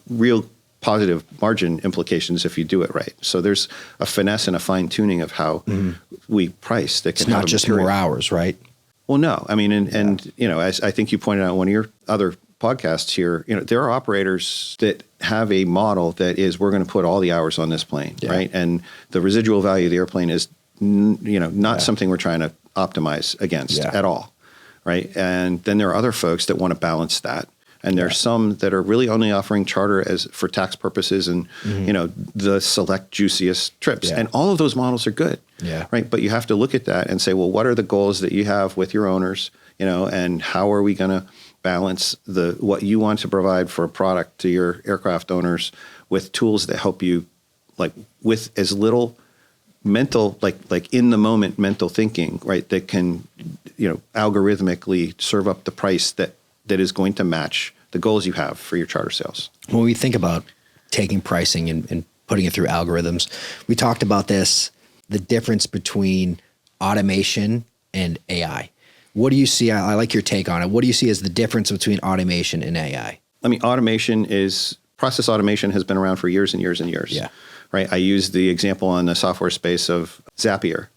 real positive margin implications if you do it right. So there's a finesse and a fine tuning of how we price that can It's not have just material. more hours, right? Well, no, I mean, and you know, as I think you pointed out in one of your other podcasts here, you know, there are operators that have a model that is, we're going to put all the hours on this plane, right? And the residual value of the airplane is, you know, not something we're trying to optimize against at all, right? And then there are other folks that want to balance that. And there's some that are really only offering charter as for tax purposes and, you know, the select juiciest trips. And all of those models are good, right? But you have to look at that and say, well, what are the goals that you have with your owners, you know, and how are we going to balance what you want to provide for a product to your aircraft owners with tools that help you, like, with as little mental, like in the moment mental thinking, right? That can, you know, algorithmically serve up the price that is going to match the goals you have for your charter sales. When we think about taking pricing and putting it through algorithms, we talked about this, the difference between automation and AI. What do you see? I like your take on it. What do you see as the difference between automation and AI? I mean, process automation has been around for years and years and years. Right. I use the example on the software space of Zapier,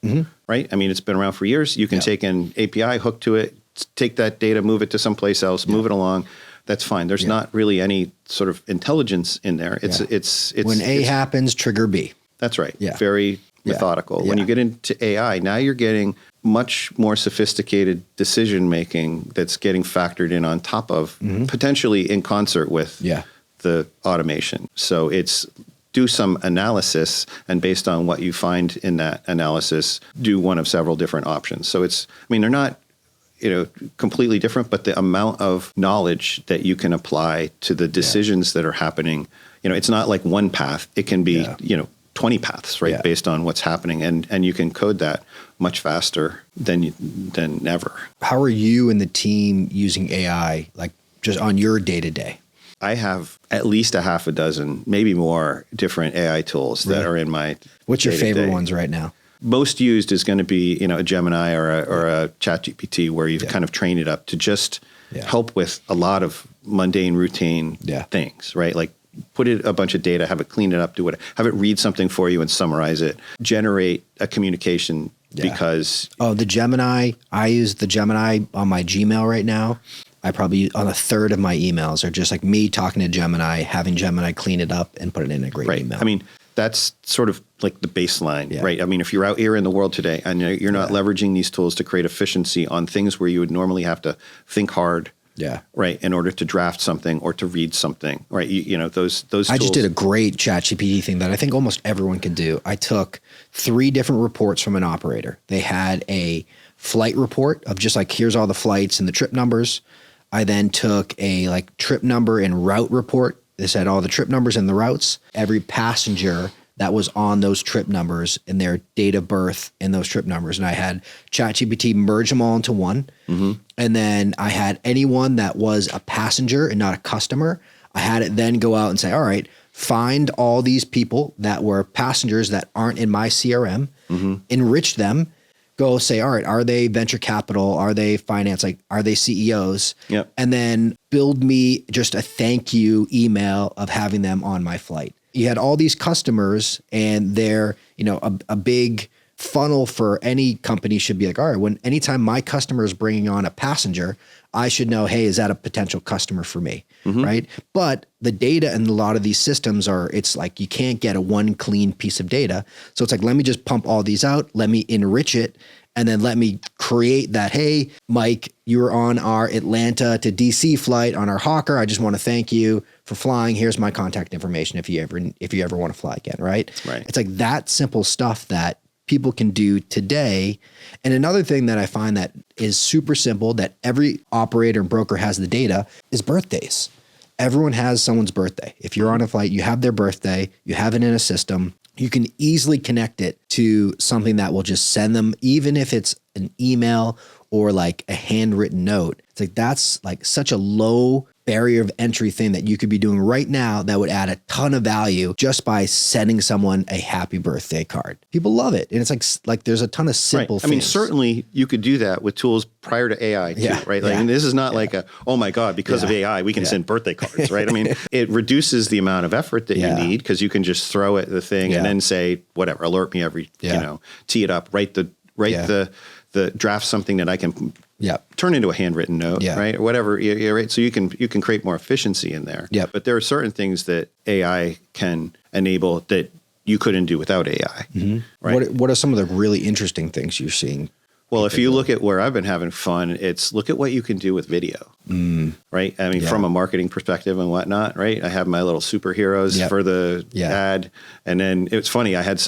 right? I mean, it's been around for years. You can take an API, hook to it, take that data, move it to someplace else, move it along. That's fine. There's not really any sort of intelligence in there. It's when A happens, trigger B. That's right. Very methodical. When you get into AI, now you're getting much more sophisticated decision making that's getting factored in on top of, potentially in concert with the automation. So it's do some analysis, and based on what you find in that analysis, do one of several different options. So it's, I mean, they're not, you know, completely different, but the amount of knowledge that you can apply to the decisions that are happening, you know, it's not like one path. It can be, you know, 20 paths, right? Based on what's happening. And you can code that much faster than ever. How are you and the team using AI, like just on your day-to-day? I have at least a half a dozen, maybe more, different AI tools that are in my What's your day-to-day. favorite ones right now? Most used is going to be, you know, a Gemini or a ChatGPT, where you've kind of trained it up to just help with a lot of mundane, routine things, right? Like put it a bunch of data, have it clean it up, have it read something for you and summarize it, generate a communication because... Oh, the Gemini, I use the Gemini on my Gmail right now. I probably, on a third of my emails are just like me talking to Gemini, having Gemini clean it up and put it in a great email. I mean, that's sort of like the baseline, right? I mean, if you're out here in the world today and you're not leveraging these tools to create efficiency on things where you would normally have to think hard, right, in order to draft something or to read something, right? You know, those tools. I just did a great ChatGPT thing that I think almost everyone can do. I took 3 different reports from an operator. They had a flight report of just like, here's all the flights and the trip numbers. I then took a like trip number and route report. This had all the trip numbers and the routes, every passenger that was on those trip numbers and their date of birth and those trip numbers. And I had ChatGPT merge them all into one. And then I had anyone that was a passenger and not a customer. I had it then go out and say, all right, find all these people that were passengers that aren't in my CRM, enrich them, go say, all right, are they venture capital? Are they finance? Like, are they CEOs? And then build me just a thank you email of having them on my flight. You had all these customers, and they're, you know, a big funnel for any company should be like, all right, anytime my customer is bringing on a passenger, I should know, hey, is that a potential customer for me? Right. But the data in a lot of these systems it's like, you can't get a one clean piece of data. So it's like, let me just pump all these out. Let me enrich it. And then let me create that. Hey, Mike, you were on our Atlanta to DC flight on our Hawker. I just want to thank you for flying. Here's my contact information if you ever want to fly again. Right. It's like that simple stuff that people can do today. And another thing that I find that is super simple, that every operator and broker has the data, is birthdays. Everyone has someone's birthday. If you're on a flight, you have their birthday, you have it in a system, you can easily connect it to something that will just send them, even if it's an email or like a handwritten note. It's like, that's like such a low barrier of entry thing that you could be doing right now that would add a ton of value just by sending someone a happy birthday card. People love it. And it's like there's a ton of simple things. I mean, certainly you could do that with tools prior to AI too, right? Like, and this is not like oh my God, because of AI, we can send birthday cards, right? I mean, it reduces the amount of effort that you need because you can just throw it the thing and then say, whatever, alert me every, tee it up, write the draft something that I can turn into a handwritten note, right? Or whatever, right? So you can create more efficiency in there. But there are certain things that AI can enable that you couldn't do without AI, right? What are some of the really interesting things you're seeing? Well, if you look at where I've been having fun, it's look at what you can do with video, right? I mean, from a marketing perspective and whatnot, right? I have my little superheroes for the ad. And then it's funny, I had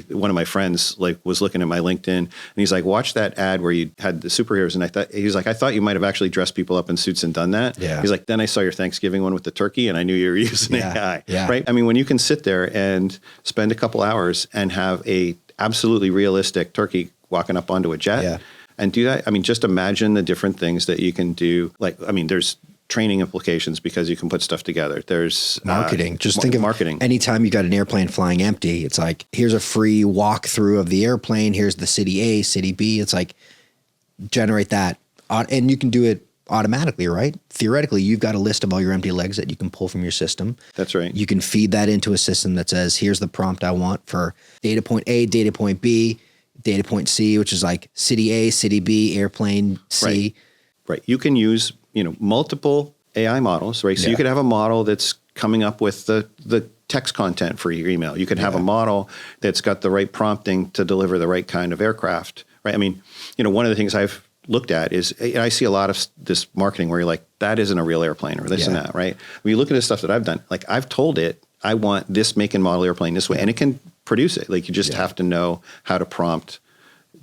one of my friends was looking at my LinkedIn and he's like, watch that ad where you had the superheroes. And I thought you might have actually dressed people up in suits and done that. He's like, then I saw your Thanksgiving one with the turkey and I knew you were using AI, right? I mean, when you can sit there and spend a couple hours and have a absolutely realistic turkey walking up onto a jet and do that. I mean, just imagine the different things that you can do. There's training implications because you can put stuff together. There's marketing. Just think of marketing. Anytime you got an airplane flying empty, it's like, here's a free walkthrough of the airplane. Here's the city A, city B. It's like, generate that. And you can do it automatically, right? Theoretically, you've got a list of all your empty legs that you can pull from your system. That's right. You can feed that into a system that says, here's the prompt I want for data point A, data point B, data point C, which is like city A, city B, airplane C. Right. You can use, multiple AI models, right? So you could have a model that's coming up with the text content for your email. You could have a model that's got the right prompting to deliver the right kind of aircraft, right? I mean, one of the things I've looked at is I see a lot of this marketing where you're like, that isn't a real airplane or this and that, right? When you look at the stuff that I've done, like I've told it, I want this make and model airplane this way, and it can produce it. Like you just have to know how to prompt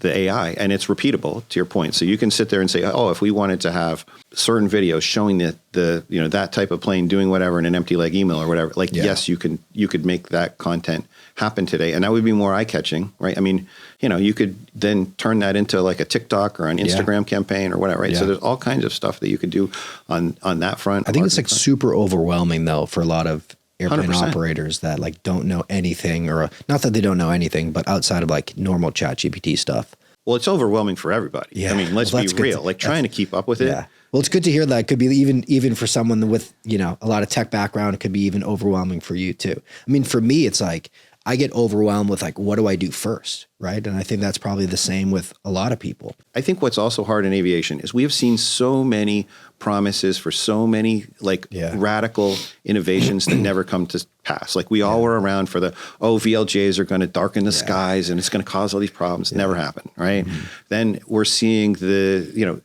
the AI, and it's repeatable to your point. So you can sit there and say, oh, if we wanted to have certain videos showing that that type of plane doing whatever in an empty leg email or whatever, yes, you could make that content happen today. And that would be more eye-catching, right? I mean, you could then turn that into like a TikTok or an Instagram campaign or whatever, right? So there's all kinds of stuff that you could do on that front. I think it's super overwhelming though for a lot of airplane 100%. Operators that don't know anything not that they don't know anything, but outside of normal ChatGPT stuff. Well, it's overwhelming for everybody. Yeah. I mean, let's be real, trying to keep up with it. Yeah. Well, it's good to hear that. It could be even for someone with, a lot of tech background, it could be even overwhelming for you too. I mean, for me, it's like, I get overwhelmed with what do I do first, right? And I think that's probably the same with a lot of people. I think what's also hard in aviation is we have seen so many promises for so many radical innovations that never come to pass. We all were around for VLJs are going to darken the skies and it's going to cause all these problems. It never happened, right? Mm-hmm. Then we're seeing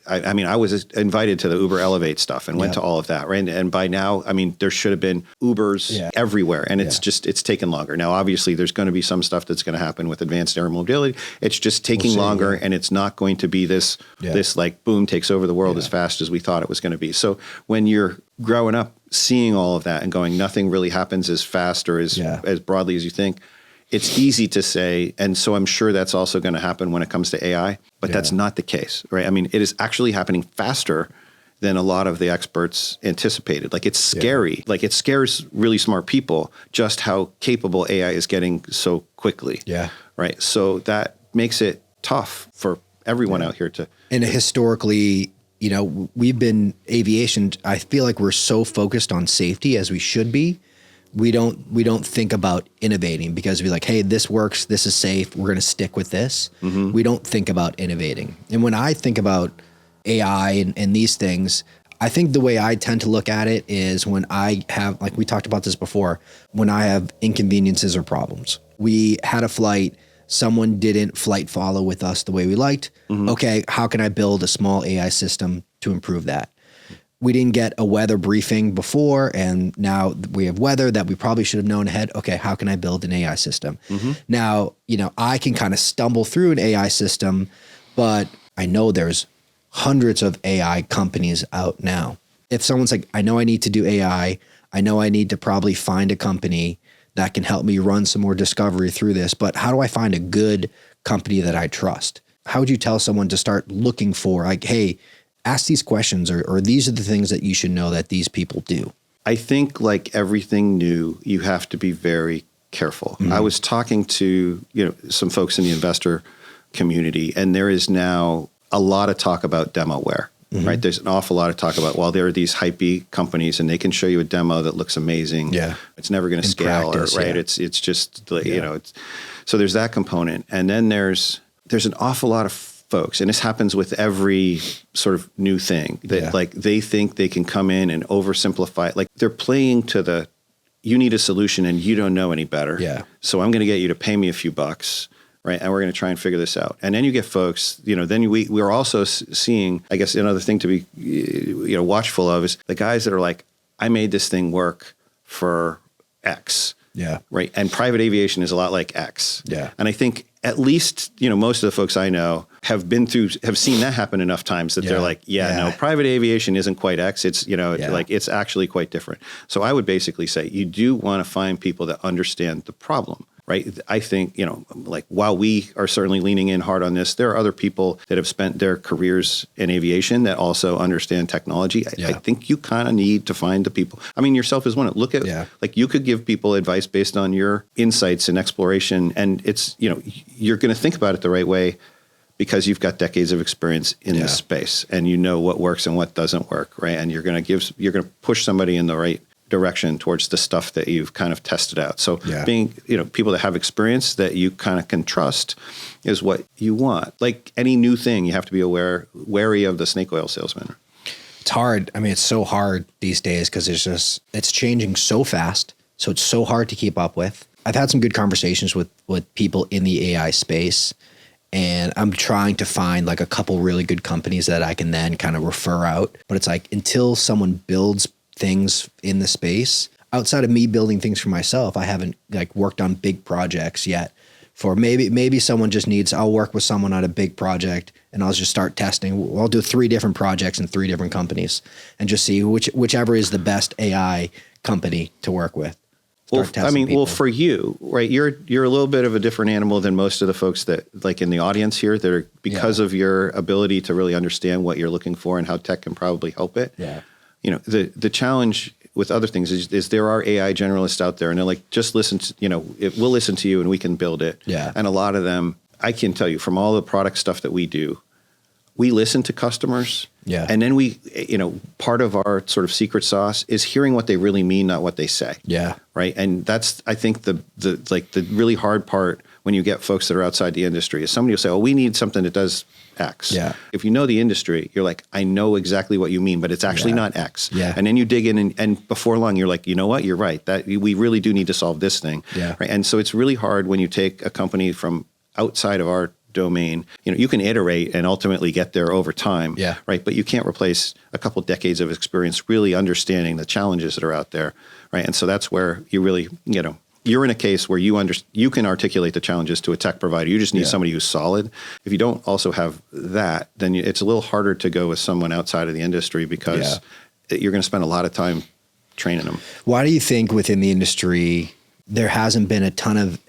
I was invited to the Uber Elevate stuff and went to all of that, right? And by now, there should have been Ubers everywhere, and it's taken longer. Now, obviously, there's going to be some stuff that's going to happen with advanced air mobility. It's just taking longer, and it's not going to be this boom takes over the world as fast as we thought it was going to be. So when you're growing up, seeing all of that and going, nothing really happens as fast or as broadly as you think, it's easy to say. And so I'm sure that's also going to happen when it comes to AI, but that's not the case, right? I mean, it is actually happening faster than a lot of the experts anticipated. It's scary. It scares really smart people just how capable AI is getting so quickly. Yeah. Right. So that makes it tough for everyone out here to. And historically, we've been aviation. I feel like we're so focused on safety as we should be. We don't think about innovating because we're like, hey, this works. This is safe. We're going to stick with this. Mm-hmm. We don't think about innovating. And when I think about AI and these things, I think the way I tend to look at it is when I have, we talked about this before, when I have inconveniences or problems. We had a flight. Someone didn't flight follow with us the way we liked. Mm-hmm. Okay, how can I build a small AI system to improve that? We didn't get a weather briefing before, and now we have weather that we probably should have known ahead. Okay, how can I build an AI system? Mm-hmm. Now, I can kind of stumble through an AI system, but I know there's hundreds of AI companies out now. If someone's like, I know I need to do AI, I know I need to probably find a company that can help me run some more discovery through this, but how do I find a good company that I trust? How would you tell someone to start looking for hey, ask these questions, or these are the things that you should know that these people do? I think like everything new, you have to be very careful. I was talking to, some folks in the investor community, and there is now a lot of talk about demoware, right? There's an awful lot of talk about, well, there are these hypey companies and they can show you a demo that looks amazing. Yeah. It's never going to scale, practice, right? yeah. It's just, so there's that component. And then there's an awful lot of folks, and this happens with every sort of new thing that like they think they can come in and oversimplify. Like they're playing to you need a solution and you don't know any better. Yeah. So I'm going to get you to pay me a few bucks. Right. And we're going to try and figure this out. And then you get folks, then we're also seeing, I guess, another thing to be, watchful of is the guys that are like, I made this thing work for X. Yeah. Right. And private aviation is a lot like X. Yeah. And I think at least, most of the folks I know have seen that happen enough times that they're like, no, private aviation isn't quite X. It's, like it's actually quite different. So I would basically say you do want to find people that understand the problem. Right. I think, like while we are certainly leaning in hard on this, there are other people that have spent their careers in aviation that also understand technology. I think you kind of need to find the people. I mean, yourself is one. Look at like you could give people advice based on your insights and exploration. And it's, you're going to think about it the right way because you've got decades of experience in this space and you know what works and what doesn't work. Right. And you're going to push somebody in the right direction towards the stuff that you've kind of tested out. So being, people that have experience that you kind of can trust is what you want. Like any new thing, you have to be wary of the snake oil salesman. It's hard. I mean, it's so hard these days because it's changing so fast. So it's so hard to keep up with. I've had some good conversations with people in the AI space, and I'm trying to find like a couple really good companies that I can then kind of refer out. But it's like until someone builds things in the space outside of me building things for myself, I haven't like worked on big projects yet. For maybe someone just needs, I'll work with someone on a big project and I'll just start testing. I'll do 3 different projects in 3 different companies and just see whichever is the best AI company to work with. Well, for you, right? You're a little bit of a different animal than most of the folks that like in the audience here that are because of your ability to really understand what you're looking for and how tech can probably help it. Yeah. The challenge with other things is there are AI generalists out there and they're like, just listen to, we'll listen to you and we can build it. Yeah. And a lot of them, I can tell you from all the product stuff that we do, we listen to customers. Yeah. And then we, part of our sort of secret sauce is hearing what they really mean, not what they say. Yeah. Right. And that's, I think the really hard part when you get folks that are outside the industry is somebody will say, oh, we need something that does X. Yeah. If you know the industry, you're like, I know exactly what you mean, but it's actually not X. Yeah. And then you dig in and before long, you're like, you know what? You're right. That we really do need to solve this thing. Yeah. Right. And so it's really hard when you take a company from outside of our domain. You can iterate and ultimately get there over time. Yeah. Right. But you can't replace a couple decades of experience really understanding the challenges that are out there. Right. And so that's where you really, you're in a case where you can articulate the challenges to a tech provider. You just need somebody who's solid. If you don't also have that, then it's a little harder to go with someone outside of the industry because you're going to spend a lot of time training them. Why do you think within the industry there hasn't been a ton of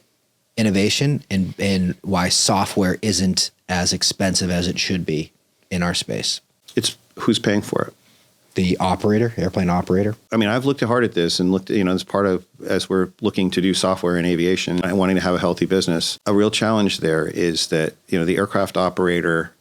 innovation and why software isn't as expensive as it should be in our space? It's who's paying for it. The operator, airplane operator? I mean, I've looked hard at this and looked, as part of, as we're looking to do software in aviation and wanting to have a healthy business, a real challenge there is that, the aircraft operator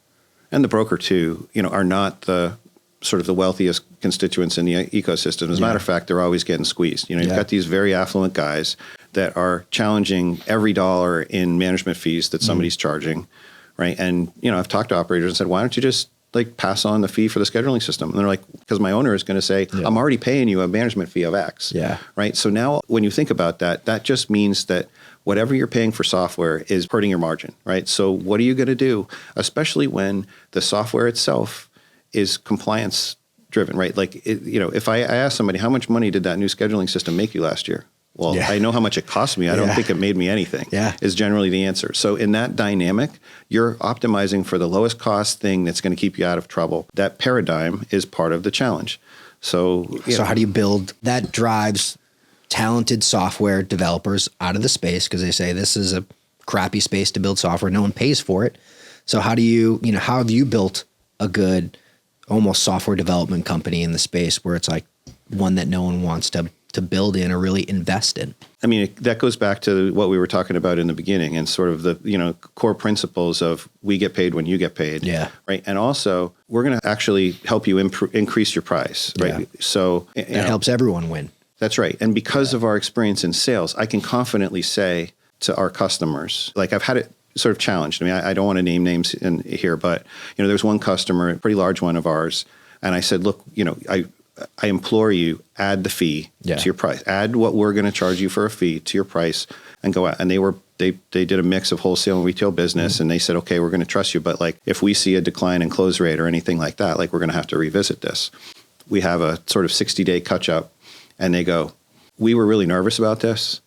and the broker too, are not the sort of the wealthiest constituents in the ecosystem. As a matter of fact, they're always getting squeezed. You've got these very affluent guys that are challenging every dollar in management fees that somebody's charging, right? And, I've talked to operators and said, why don't you just pass on the fee for the scheduling system? And they're like, because my owner is going to say, I'm already paying you a management fee of X. Yeah. Right. So now when you think about that, that just means that whatever you're paying for software is hurting your margin. Right. So what are you going to do, especially when the software itself is compliance driven, right? Like, if I ask somebody, how much money did that new scheduling system make you last year? Well, I know how much it cost me. I don't think it made me anything, is generally the answer. So in that dynamic, you're optimizing for the lowest cost thing that's going to keep you out of trouble. That paradigm is part of the challenge. So how do you build that drives talented software developers out of the space because they say this is a crappy space to build software. No one pays for it. So how do you, how have you built a good almost software development company in the space where it's like one that no one wants to build in or really invest in. I mean, that goes back to what we were talking about in the beginning and sort of the, core principles of we get paid when you get paid. Yeah. Right. And also we're going to actually help you increase your price. Right. Yeah. So it helps everyone win. That's right. And because of our experience in sales, I can confidently say to our customers, like I've had it sort of challenged. I mean, I don't want to name names in here, but there's one customer, a pretty large one of ours. And I said, look, I implore you, add the fee to your price. Add what we're going to charge you for a fee to your price and go out. And they did a mix of wholesale and retail business. And they said, okay, we're going to trust you. But like, if we see a decline in close rate or anything like that, like we're going to have to revisit this. We have a sort of 60-day catch up and they go, we were really nervous about this.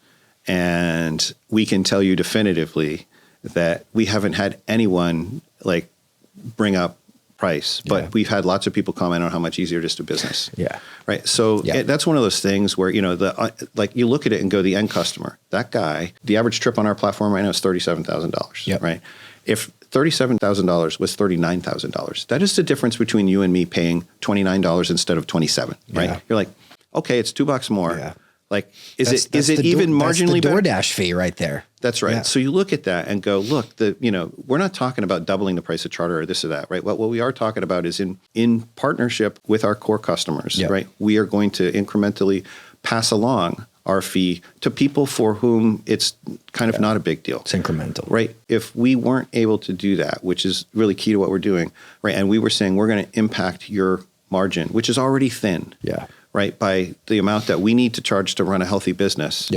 And we can tell you definitively that we haven't had anyone like bring up price, but we've had lots of people comment on how much easier it is to business. Yeah. Right. So that's one of those things where, like you look at it and go, the end customer, that guy, the average trip on our platform right now is $37,000. Yep. Right. If $37,000 was $39,000, that is the difference between you and me paying $29 instead of $27. Right. Yeah. You're like, okay, it's $2 more. Yeah. Like, is it even marginally better? That's the DoorDash fee right there. That's right. Yeah. So you look at that and go, look, we're not talking about doubling the price of charter or this or that, right? What we are talking about is in partnership with our core customers, right? We are going to incrementally pass along our fee to people for whom it's kind of not a big deal. It's incremental. Right. If we weren't able to do that, which is really key to what we're doing, right? And we were saying we're going to impact your margin, which is already thin. Yeah. Right, by the amount that we need to charge to run a healthy business,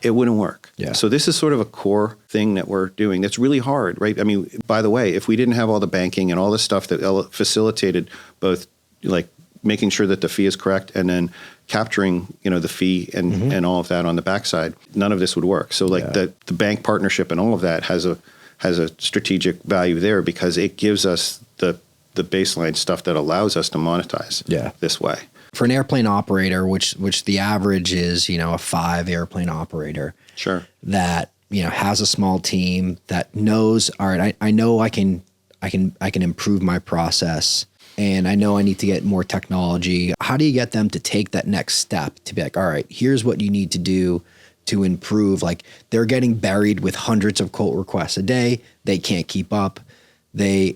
it wouldn't work. Yeah. So this is sort of a core thing that we're doing that's really hard, right? I mean, by the way, if we didn't have all the banking and all the stuff that facilitated both like making sure that the fee is correct and then capturing, the fee and all of that on the backside, none of this would work. So like the bank partnership and all of that has a strategic value there because it gives us the baseline stuff that allows us to monetize this way. For an airplane operator, which the average is, a 5 airplane operator, sure, that has a small team that knows, all right, I know I can improve my process, and I know I need to get more technology. How do you get them to take that next step to be like, all right, here's what you need to do to improve? Like they're getting buried with hundreds of quote requests a day. They can't keep up.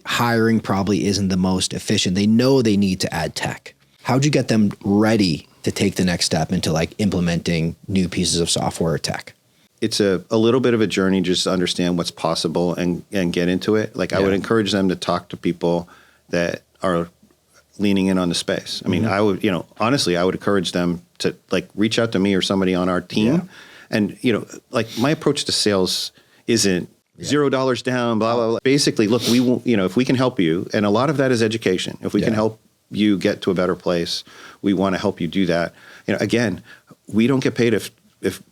Hiring probably isn't the most efficient. They know they need to add tech. How'd you get them ready to take the next step into like implementing new pieces of software or tech? It's a little bit of a journey just to understand what's possible and get into it. Like I would encourage them to talk to people that are leaning in on the space. I mean, I would, honestly, I would encourage them to like reach out to me or somebody on our team. And, like my approach to sales isn't $0 down, blah, blah, blah. Basically, look, we won't, if we can help you, and a lot of that is education. If we can help you get to a better place, we want to help you do that. Again, we don't get paid if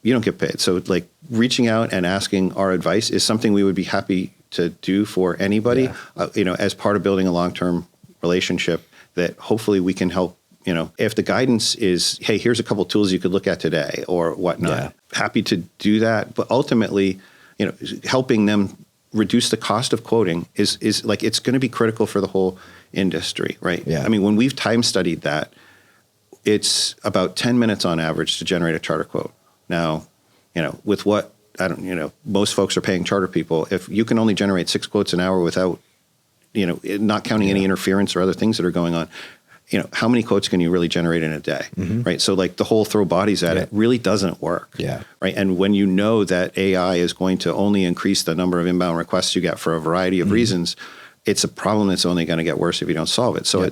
you don't get paid. So like reaching out and asking our advice is something we would be happy to do for anybody, as part of building a long-term relationship that hopefully we can help. If the guidance is, hey, here's a couple of tools you could look at today or whatnot, happy to do that. But ultimately, helping them reduce the cost of quoting is like, it's going to be critical for the whole industry, right? Yeah. I mean, when we've time studied that, it's about 10 minutes on average to generate a charter quote. Now, with what most folks are paying charter people, if you can only generate 6 quotes an hour without, not counting any interference or other things that are going on, how many quotes can you really generate in a day, right? So like the whole throw bodies at it really doesn't work, right? And when you know that AI is going to only increase the number of inbound requests you get for a variety of reasons, it's a problem that's only going to get worse if you don't solve it. So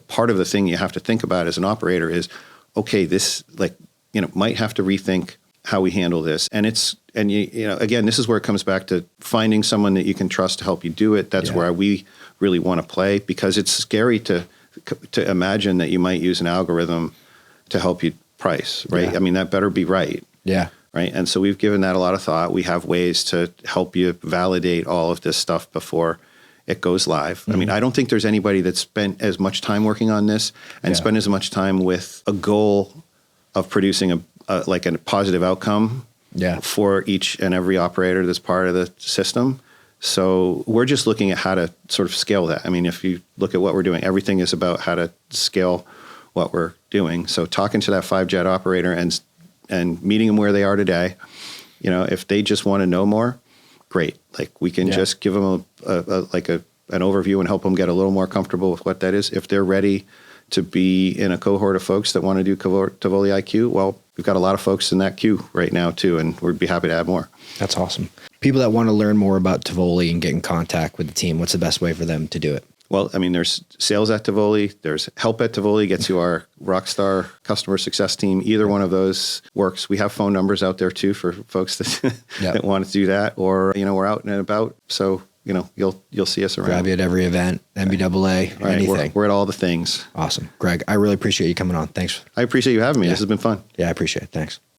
part of the thing you have to think about as an operator is, okay, this might have to rethink how we handle this. And again, this is where it comes back to finding someone that you can trust to help you do it. That's where we really want to play, because it's scary to imagine that you might use an algorithm to help you price, right? I mean, that better be right. Yeah. Right. And so we've given that a lot of thought. We have ways to help you validate all of this stuff before it goes live. I mean, I don't think there's anybody that's spent as much time working on this and spent as much time with a goal of producing a positive outcome for each and every operator that's part of the system. So we're just looking at how to sort of scale that. I mean, if you look at what we're doing, everything is about how to scale what we're doing. So talking to that 5-jet operator and meeting them where they are today, if they just want to know more, great. Like we can just give them an overview and help them get a little more comfortable with what that is. If they're ready to be in a cohort of folks that want to do Tuvoli IQ, well, we've got a lot of folks in that queue right now too, and we'd be happy to add more. That's awesome. People that want to learn more about Tuvoli and get in contact with the team, what's the best way for them to do it? Well, I mean, there's sales at Tuvoli, there's help at Tuvoli, gets you our rockstar customer success team. Either one of those works. We have phone numbers out there too for folks that, that want to do that, or, we're out and about. So, you'll see us around. Grab you at every event, MBAA, or anything. We're at all the things. Awesome. Greg, I really appreciate you coming on. Thanks. I appreciate you having me. This has been fun. Yeah, I appreciate it. Thanks.